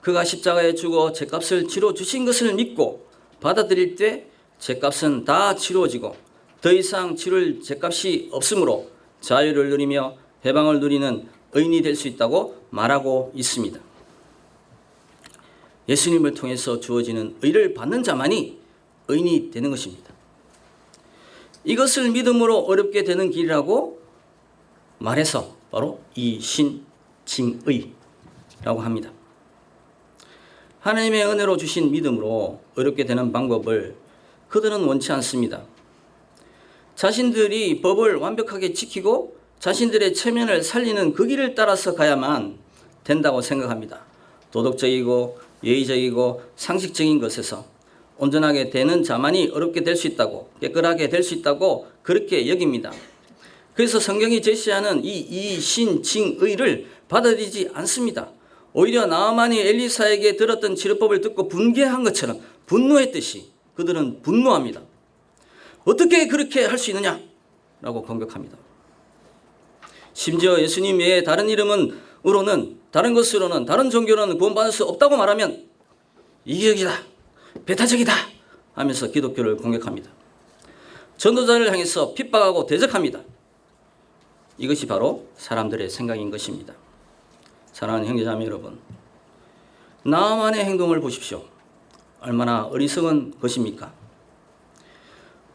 그가 십자가에 죽어 죄값을 치러 주신 것을 믿고 받아들일 때 죄값은 다 치루어지고 더 이상 치룰 죄값이 없으므로 자유를 누리며 해방을 누리는 의인이 될 수 있다고 말하고 있습니다. 예수님을 통해서 주어지는 의를 받는 자만이 의인이 되는 것입니다. 이것을 믿음으로 어렵게 되는 길이라고 말해서 바로 이신칭의라고 합니다. 하나님의 은혜로 주신 믿음으로 어렵게 되는 방법을 그들은 원치 않습니다. 자신들이 법을 완벽하게 지키고 자신들의 체면을 살리는 그 길을 따라서 가야만 된다고 생각합니다. 도덕적이고 예의적이고 상식적인 것에서 온전하게 되는 자만이 어렵게 될 수 있다고, 깨끗하게 될 수 있다고 그렇게 여깁니다. 그래서 성경이 제시하는 이 이신칭의를 받아들이지 않습니다. 오히려 나아만이 엘리사에게 들었던 치료법을 듣고 분개한 것처럼 분노했듯이 그들은 분노합니다. 어떻게 그렇게 할 수 있느냐? 라고 공격합니다. 심지어 예수님 외에 다른 이름으로는, 다른 것으로는, 다른 종교로는 구원받을 수 없다고 말하면 이기적이다, 배타적이다 하면서 기독교를 공격합니다. 전도자를 향해서 핍박하고 대적합니다. 이것이 바로 사람들의 생각인 것입니다. 사랑하는 형제자매 여러분, 나만의 행동을 보십시오. 얼마나 어리석은 것입니까?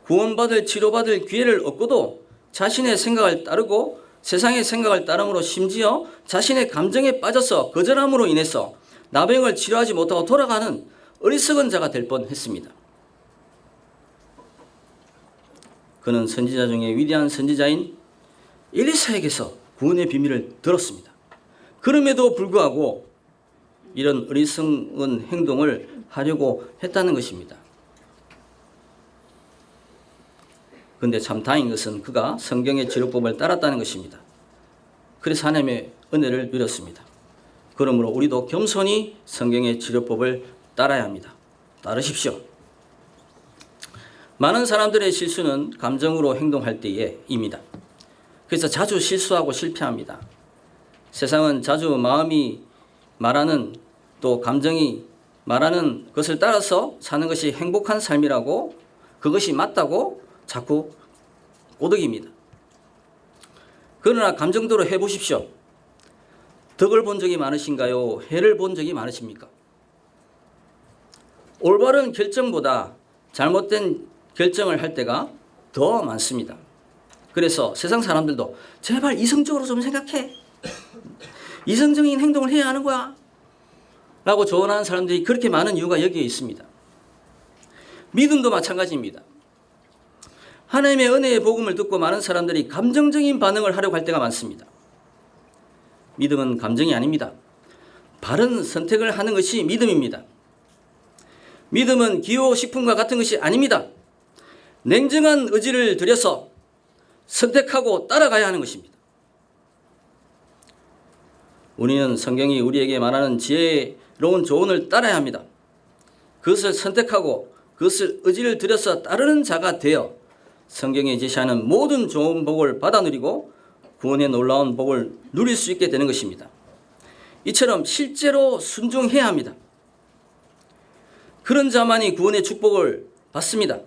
구원받을 치료받을 기회를 얻고도 자신의 생각을 따르고 세상의 생각을 따름으로 심지어 자신의 감정에 빠져서 거절함으로 인해서 나병을 치료하지 못하고 돌아가는 어리석은 자가 될 뻔했습니다. 그는 선지자 중에 위대한 선지자인 엘리사에게서 구원의 비밀을 들었습니다. 그럼에도 불구하고 이런 어리석은 행동을 하려고 했다는 것입니다. 그런데 참 다행인 것은 그가 성경의 치료법을 따랐다는 것입니다. 그래서 하나님의 은혜를 누렸습니다. 그러므로 우리도 겸손히 성경의 치료법을 따라야 합니다. 따르십시오. 많은 사람들의 실수는 감정으로 행동할 때에입니다. 그래서 자주 실수하고 실패합니다. 세상은 자주 마음이 말하는 또 감정이 말하는 것을 따라서 사는 것이 행복한 삶이라고 그것이 맞다고 자꾸 꼬드깁니다. 그러나 감정대로 해보십시오. 덕을 본 적이 많으신가요? 해를 본 적이 많으십니까? 올바른 결정보다 잘못된 결정을 할 때가 더 많습니다. 그래서 세상 사람들도 제발 이성적으로 좀 생각해. 이성적인 행동을 해야 하는 거야. 라고 조언하는 사람들이 그렇게 많은 이유가 여기에 있습니다. 믿음도 마찬가지입니다. 하나님의 은혜의 복음을 듣고 많은 사람들이 감정적인 반응을 하려고 할 때가 많습니다. 믿음은 감정이 아닙니다. 바른 선택을 하는 것이 믿음입니다. 믿음은 기호식품과 같은 것이 아닙니다. 냉정한 의지를 들여서 선택하고 따라가야 하는 것입니다. 우리는 성경이 우리에게 말하는 지혜로운 조언을 따라야 합니다. 그것을 선택하고 그것을 의지를 들여서 따르는 자가 되어 성경에 제시하는 모든 좋은 복을 받아 누리고 구원의 놀라운 복을 누릴 수 있게 되는 것입니다. 이처럼 실제로 순종해야 합니다. 그런 자만이 구원의 축복을 받습니다.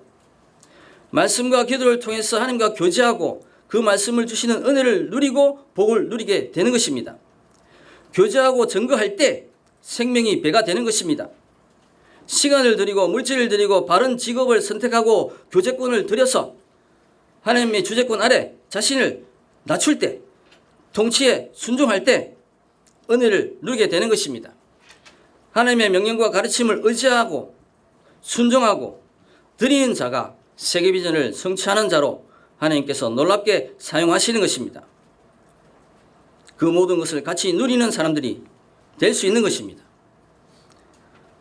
말씀과 기도를 통해서 하나님과 교제하고 그 말씀을 주시는 은혜를 누리고 복을 누리게 되는 것입니다. 교제하고 증거할 때 생명이 배가 되는 것입니다. 시간을 들이고 물질을 들이고 바른 직업을 선택하고 교제권을 들여서 하나님의 주재권 아래 자신을 낮출 때, 통치에 순종할 때 은혜를 누리게 되는 것입니다. 하나님의 명령과 가르침을 의지하고 순종하고 드리는 자가 세계비전을 성취하는 자로 하나님께서 놀랍게 사용하시는 것입니다. 그 모든 것을 같이 누리는 사람들이 될 수 있는 것입니다.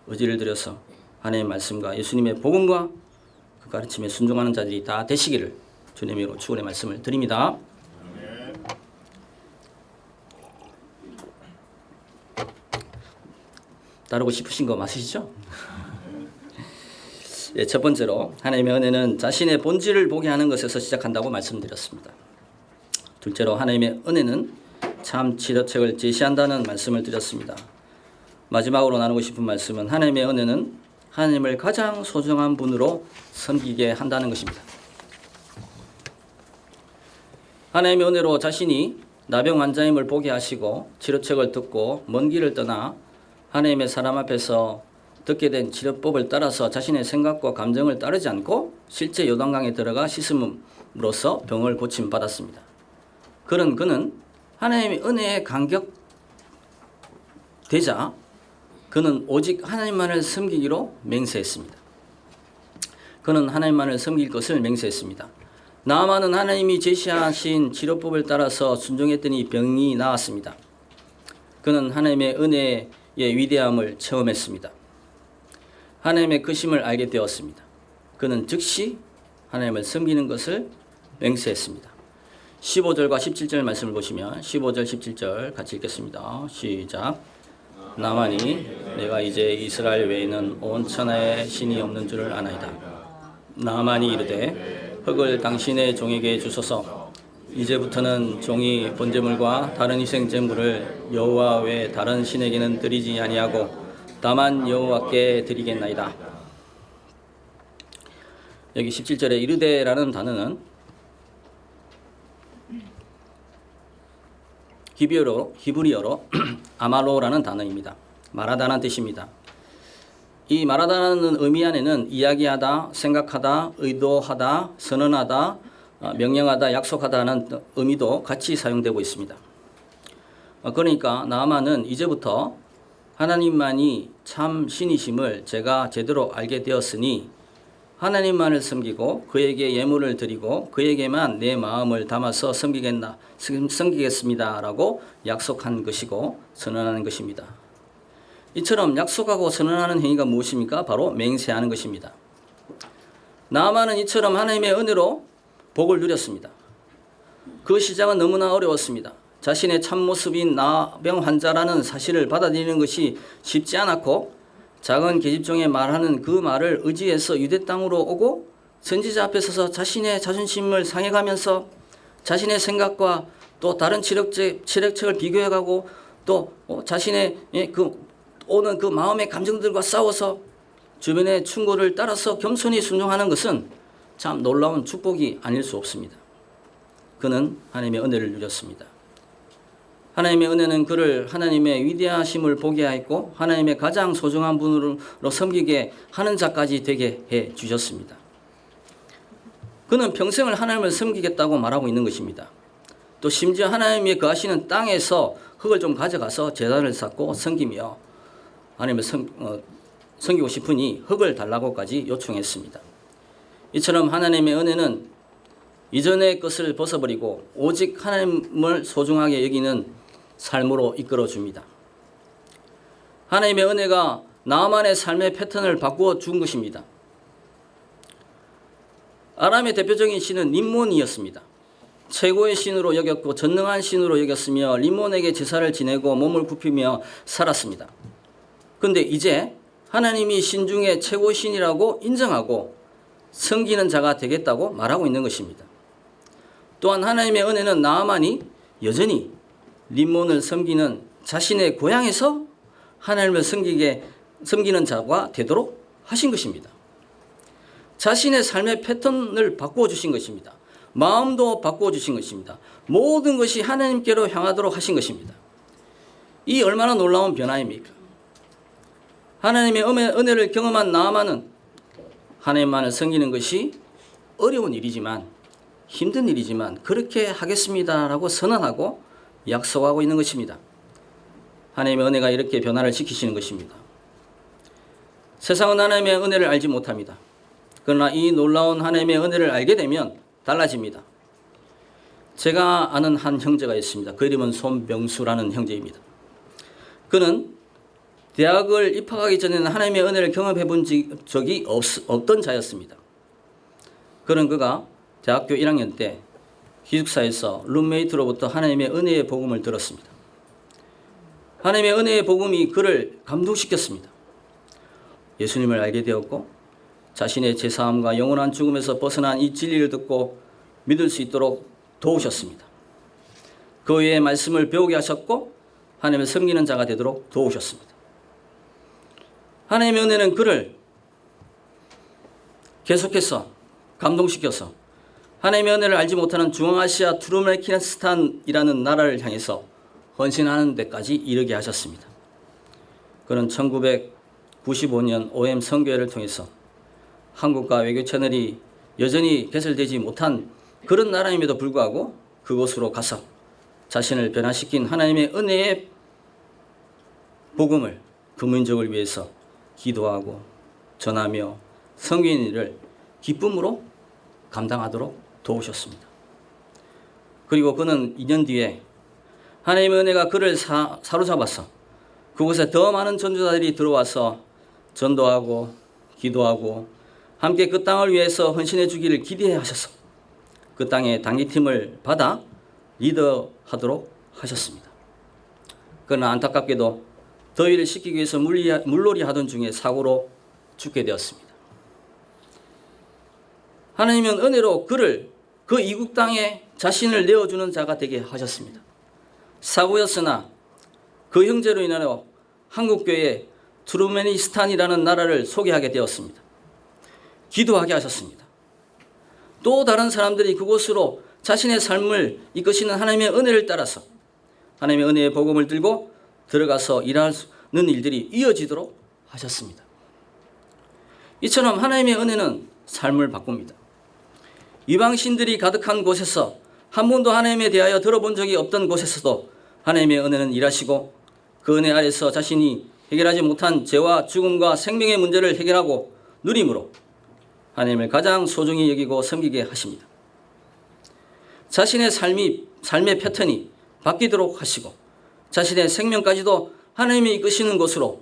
의지를 들여서 하나님의 말씀과 예수님의 복음과 그 가르침에 순종하는 자들이 다 되시기를 주님으로 축원의 말씀을 드립니다. 따르고 싶으신 거 맞으시죠? 예, 첫 번째로 하나님의 은혜는 자신의 본질을 보게 하는 것에서 시작한다고 말씀드렸습니다. 둘째로 하나님의 은혜는 참 치료책을 제시한다는 말씀을 드렸습니다. 마지막으로 나누고 싶은 말씀은 하나님의 은혜는 하나님을 가장 소중한 분으로 섬기게 한다는 것입니다. 하나님의 은혜로 자신이 나병 환자임을 보게 하시고 치료책을 듣고 먼 길을 떠나 하나님의 사람 앞에서 듣게 된 치료법을 따라서 자신의 생각과 감정을 따르지 않고 실제 요단강에 들어가 씻음으로써 병을 고침받았습니다. 그는 하나님의 은혜에 감격되자 그는 오직 하나님만을 섬기기로 맹세했습니다. 그는 하나님만을 섬길 것을 맹세했습니다. 나아만은 하나님이 제시하신 치료법을 따라서 순종했더니 병이 나았습니다. 그는 하나님의 은혜의 위대함을 체험했습니다. 하나님의 크심을 알게 되었습니다. 그는 즉시 하나님을 섬기는 것을 맹세했습니다. 15절과 17절 말씀을 보시면 15절 17절 같이 읽겠습니다. 시작. 나만이 내가 이제 이스라엘 외에는 온 천하에 신이 없는 줄을 아나이다. 나만이 이르되 흙을 당신의 종에게 주소서. 이제부터는 종이 번제물과 다른 희생제물을 여호와 외 다른 신에게는 드리지 아니하고 다만 여호와께 드리겠나이다. 여기 17절에 이르되라는 단어는 히브리어로 아말로라는 단어입니다. 말하다는 뜻입니다. 이 말하다는 의미 안에는 이야기하다, 생각하다, 의도하다, 선언하다, 명령하다, 약속하다는 의미도 같이 사용되고 있습니다. 그러니까 나아만은 이제부터 하나님만이 참 신이심을 제가 제대로 알게 되었으니 하나님만을 섬기고 그에게 예물을 드리고 그에게만 내 마음을 담아서 섬기겠습니다 라고 약속한 것이고 선언하는 것입니다. 이처럼 약속하고 선언하는 행위가 무엇입니까? 바로 맹세하는 것입니다. 나아만은 이처럼 하나님의 은혜로 복을 누렸습니다. 그 시작은 너무나 어려웠습니다. 자신의 참모습인 나병 환자라는 사실을 받아들이는 것이 쉽지 않았고 작은 계집종에 말하는 그 말을 의지해서 유대 땅으로 오고 선지자 앞에 서서 자신의 자존심을 상해가면서 자신의 생각과 또 다른 치료책을 비교해가고 또 자신의 오는 그 마음의 감정들과 싸워서 주변의 충고를 따라서 겸손히 순종하는 것은 참 놀라운 축복이 아닐 수 없습니다. 그는 하나님의 은혜를 누렸습니다. 하나님의 은혜는 그를 하나님의 위대하심을 보게 하였고 하나님의 가장 소중한 분으로 섬기게 하는 자까지 되게 해 주셨습니다. 그는 평생을 하나님을 섬기겠다고 말하고 있는 것입니다. 또 심지어 하나님이 거하시는 땅에서 흙을 좀 가져가서 제단을 쌓고 섬기며 하나님을 섬기고 싶으니 흙을 달라고까지 요청했습니다. 이처럼 하나님의 은혜는 이전의 것을 벗어버리고 오직 하나님을 소중하게 여기는 삶으로 이끌어 줍니다. 하나님의 은혜가 나만의 삶의 패턴을 바꾸어 준 것입니다. 아람의 대표적인 신은 림몬이었습니다. 최고의 신으로 여겼고 전능한 신으로 여겼으며 림몬에게 제사를 지내고 몸을 굽히며 살았습니다. 그런데 이제 하나님이 신 중에 최고 신이라고 인정하고 섬기는 자가 되겠다고 말하고 있는 것입니다. 또한 하나님의 은혜는 나아만이 여전히 림몬을 섬기는 자신의 고향에서 하나님을 섬기는 자가 되도록 하신 것입니다. 자신의 삶의 패턴을 바꾸어 주신 것입니다. 마음도 바꾸어 주신 것입니다. 모든 것이 하나님께로 향하도록 하신 것입니다. 이 얼마나 놀라운 변화입니까? 하나님의 은혜를 경험한 나아만은 하나님만을 섬기는 것이 어려운 일이지만 힘든 일이지만 그렇게 하겠습니다라고 선언하고 약속하고 있는 것입니다. 하나님의 은혜가 이렇게 변화를 시키시는 것입니다. 세상은 하나님의 은혜를 알지 못합니다. 그러나 이 놀라운 하나님의 은혜를 알게 되면 달라집니다. 제가 아는 한 형제가 있습니다. 그 이름은 손병수라는 형제입니다. 그는 대학을 입학하기 전에는 하나님의 은혜를 경험해 본 적이 없던 자였습니다. 그가 대학교 1학년 때 기숙사에서 룸메이트로부터 하나님의 은혜의 복음을 들었습니다. 하나님의 은혜의 복음이 그를 감동시켰습니다. 예수님을 알게 되었고 자신의 죄사함과 영원한 죽음에서 벗어난 이 진리를 듣고 믿을 수 있도록 도우셨습니다. 그 외에 말씀을 배우게 하셨고 하나님을 섬기는 자가 되도록 도우셨습니다. 하나님의 은혜는 그를 계속해서 감동시켜서 하나님의 은혜를 알지 못하는 중앙아시아 투르메키스탄이라는 나라를 향해서 헌신하는 데까지 이르게 하셨습니다. 그는 1995년 OM 선교회를 통해서 한국과 외교 채널이 여전히 개설되지 못한 그런 나라임에도 불구하고 그곳으로 가서 자신을 변화시킨 하나님의 은혜의 복음을 그 민족을 위해서 기도하고 전하며 섬기는 일을 기쁨으로 감당하도록 도우셨습니다. 그리고 그는 2년 뒤에 하나님의 은혜가 그를 사로잡아서 그곳에 더 많은 전도자들이 들어와서 전도하고 기도하고 함께 그 땅을 위해서 헌신해 주기를 기대하셔서 그 땅의 단기팀을 받아 리더하도록 하셨습니다. 그러나 안타깝게도 더위를 식히기 위해서 물놀이 하던 중에 사고로 죽게 되었습니다. 하나님은 은혜로 그를 그 이국 땅에 자신을 내어주는 자가 되게 하셨습니다. 사고였으나 그 형제로 인하여 한국교회 투르메니스탄이라는 나라를 소개하게 되었습니다. 기도하게 하셨습니다. 또 다른 사람들이 그곳으로 자신의 삶을 이끄시는 하나님의 은혜를 따라서 하나님의 은혜의 복음을 들고 들어가서 일하는 일들이 이어지도록 하셨습니다. 이처럼 하나님의 은혜는 삶을 바꿉니다. 이방신들이 가득한 곳에서 한 번도 하나님에 대하여 들어본 적이 없던 곳에서도 하나님의 은혜는 일하시고 그 은혜 아래서 자신이 해결하지 못한 죄와 죽음과 생명의 문제를 해결하고 누림으로 하나님을 가장 소중히 여기고 섬기게 하십니다. 자신의 삶의 패턴이 바뀌도록 하시고 자신의 생명까지도 하나님이 이끄시는 곳으로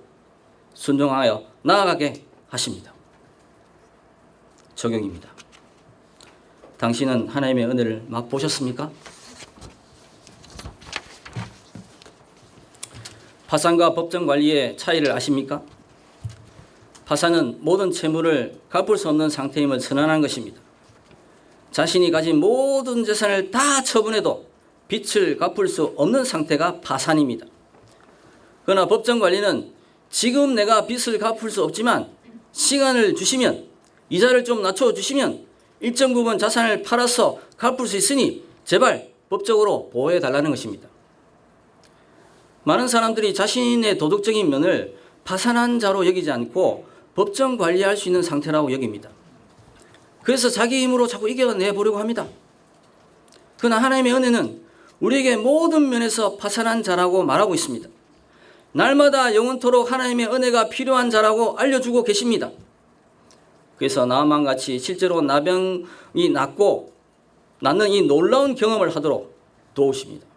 순종하여 나아가게 하십니다. 적용입니다. 당신은 하나님의 은혜를 맛보셨습니까? 파산과 법정 관리의 차이를 아십니까? 파산은 모든 채무를 갚을 수 없는 상태임을 선언한 것입니다. 자신이 가진 모든 재산을 다 처분해도 빚을 갚을 수 없는 상태가 파산입니다. 그러나 법정 관리는 지금 내가 빚을 갚을 수 없지만 시간을 주시면 이자를 좀 낮춰주시면 일정 부분 자산을 팔아서 갚을 수 있으니 제발 법적으로 보호해 달라는 것입니다. 많은 사람들이 자신의 도덕적인 면을 파산한 자로 여기지 않고 법정 관리할 수 있는 상태라고 여깁니다. 그래서 자기 힘으로 자꾸 이겨내보려고 합니다. 그러나 하나님의 은혜는 우리에게 모든 면에서 파산한 자라고 말하고 있습니다. 날마다 영원토록 하나님의 은혜가 필요한 자라고 알려주고 계십니다. 그래서 나만같이 실제로 나병이 낫는 이 놀라운 경험을 하도록 도우십니다.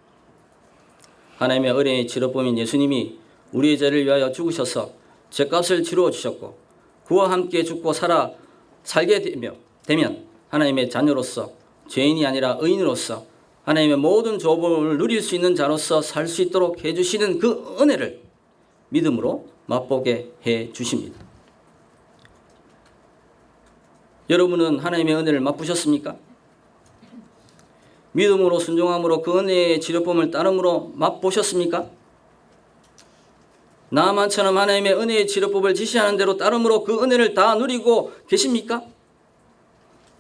하나님의 은혜의 치료법인 예수님이 우리의 죄를 위하여 죽으셔서 죄값을 치루어 주셨고 그와 함께 죽고 살게 되면 하나님의 자녀로서 죄인이 아니라 의인으로서 하나님의 모든 조복을 누릴 수 있는 자로서 살 수 있도록 해주시는 그 은혜를 믿음으로 맛보게 해주십니다. 여러분은 하나님의 은혜를 맛보셨습니까? 믿음으로 순종함으로 그 은혜의 치료법을 따름으로 맛보셨습니까? 나만처럼 하나님의 은혜의 치료법을 지시하는 대로 따름으로 그 은혜를 다 누리고 계십니까?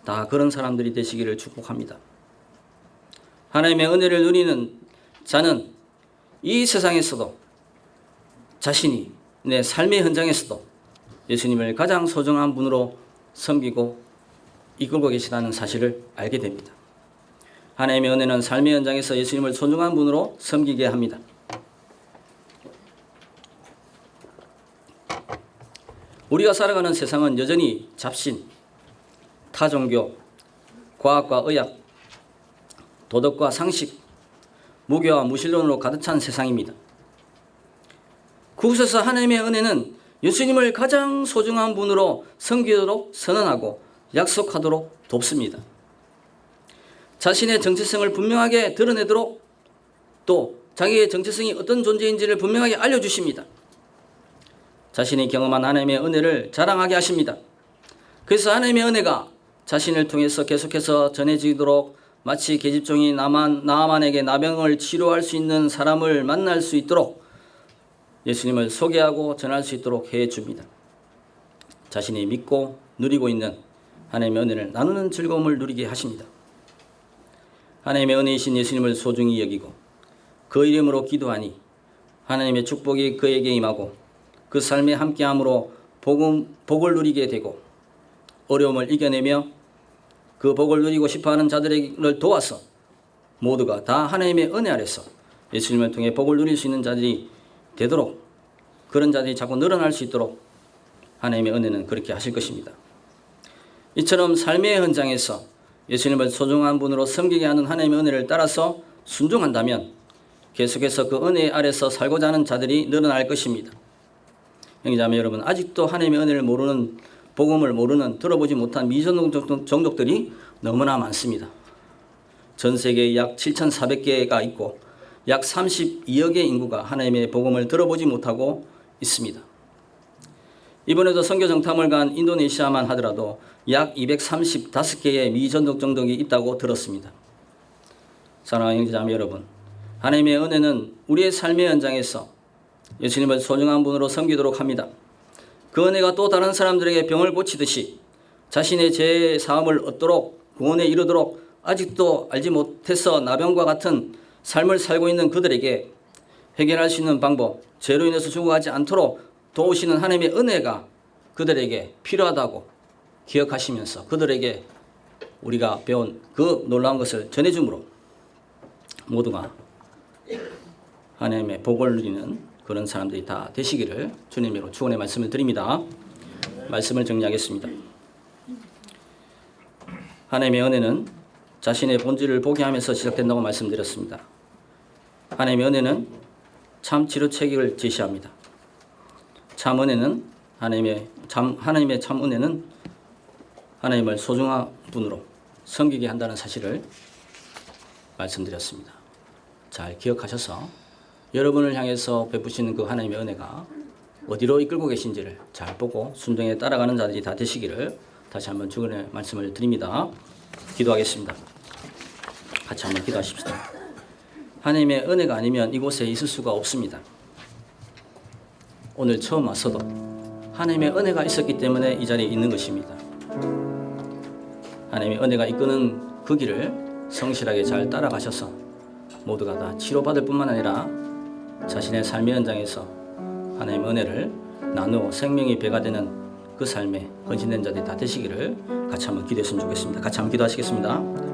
다 그런 사람들이 되시기를 축복합니다. 하나님의 은혜를 누리는 자는 이 세상에서도 자신이 내 삶의 현장에서도 예수님을 가장 소중한 분으로 섬기고 이끌고 계시다는 사실을 알게 됩니다. 하나님의 은혜는 삶의 현장에서 예수님을 소중한 분으로 섬기게 합니다. 우리가 살아가는 세상은 여전히 잡신, 타종교, 과학과 의학, 도덕과 상식, 무교와 무신론으로 가득 찬 세상입니다. 그곳에서 하나님의 은혜는 예수님을 가장 소중한 분으로 섬기도록 선언하고 약속하도록 돕습니다. 자신의 정체성을 분명하게 드러내도록 또 자기의 정체성이 어떤 존재인지를 분명하게 알려주십니다. 자신이 경험한 하나님의 은혜를 자랑하게 하십니다. 그래서 하나님의 은혜가 자신을 통해서 계속해서 전해지도록 마치 계집종이 나아만에게 나병을 치료할 수 있는 사람을 만날 수 있도록 예수님을 소개하고 전할 수 있도록 해줍니다. 자신이 믿고 누리고 있는 하나님의 은혜를 나누는 즐거움을 누리게 하십니다. 하나님의 은혜이신 예수님을 소중히 여기고 그 이름으로 기도하니 하나님의 축복이 그에게 임하고 그 삶에 함께함으로 복을 누리게 되고 어려움을 이겨내며 그 복을 누리고 싶어하는 자들을 도와서 모두가 다 하나님의 은혜 아래서 예수님을 통해 복을 누릴 수 있는 자들이 되도록 그런 자들이 자꾸 늘어날 수 있도록 하나님의 은혜는 그렇게 하실 것입니다. 이처럼 삶의 현장에서 예수님을 소중한 분으로 섬기게 하는 하나님의 은혜를 따라서 순종한다면 계속해서 그 은혜 아래서 살고자 하는 자들이 늘어날 것입니다. 형제자매 여러분, 아직도 하나님의 은혜를 모르는, 복음을 모르는, 들어보지 못한 미전동 종족들이 너무나 많습니다. 전 세계에 약 7,400개가 있고 약 32억의 인구가 하나님의 복음을 들어보지 못하고 있습니다. 이번에도 선교 정탐을 간 인도네시아만 하더라도 약 235개의 미전독 종족이 있다고 들었습니다. 사랑하는 형제자매 여러분, 하나님의 은혜는 우리의 삶의 현장에서 예수님을 소중한 분으로 섬기도록 합니다. 그 은혜가 또 다른 사람들에게 병을 고치듯이 자신의 죄의 사함을 얻도록 구원에 이르도록 아직도 알지 못해서 나병과 같은 삶을 살고 있는 그들에게 해결할 수 있는 방법, 죄로 인해서 죽어가지 않도록 도우시는 하나님의 은혜가 그들에게 필요하다고 기억하시면서 그들에게 우리가 배운 그 놀라운 것을 전해줌으로 모두가 하나님의 복을 누리는 그런 사람들이 다 되시기를 주님으로 축원의 말씀을 드립니다. 말씀을 정리하겠습니다. 하나님의 은혜는 자신의 본질을 보게 하면서 시작된다고 말씀드렸습니다. 하나님의 은혜는 참 치료책을 제시합니다. 참 은혜는 하나님의 참 은혜는 하나님을 소중한 분으로 섬기게 한다는 사실을 말씀드렸습니다. 잘 기억하셔서 여러분을 향해서 베푸시는 그 하나님의 은혜가 어디로 이끌고 계신지를 잘 보고 순종에 따라가는 자들이 다 되시기를 다시 한번 주님의 말씀을 드립니다. 기도하겠습니다. 같이 한번 기도하십시다. 하나님의 은혜가 아니면 이곳에 있을 수가 없습니다. 오늘 처음 왔어도 하나님의 은혜가 있었기 때문에 이 자리에 있는 것입니다. 하나님의 은혜가 이끄는 그 길을 성실하게 잘 따라가셔서 모두가 다 치료받을 뿐만 아니라 자신의 삶의 현장에서 하나님의 은혜를 나누어 생명이 배가 되는 그 삶에 헌신된 자들이 다 되시기를 같이 한번 기도했으면 좋겠습니다. 같이 한번 기도하시겠습니다.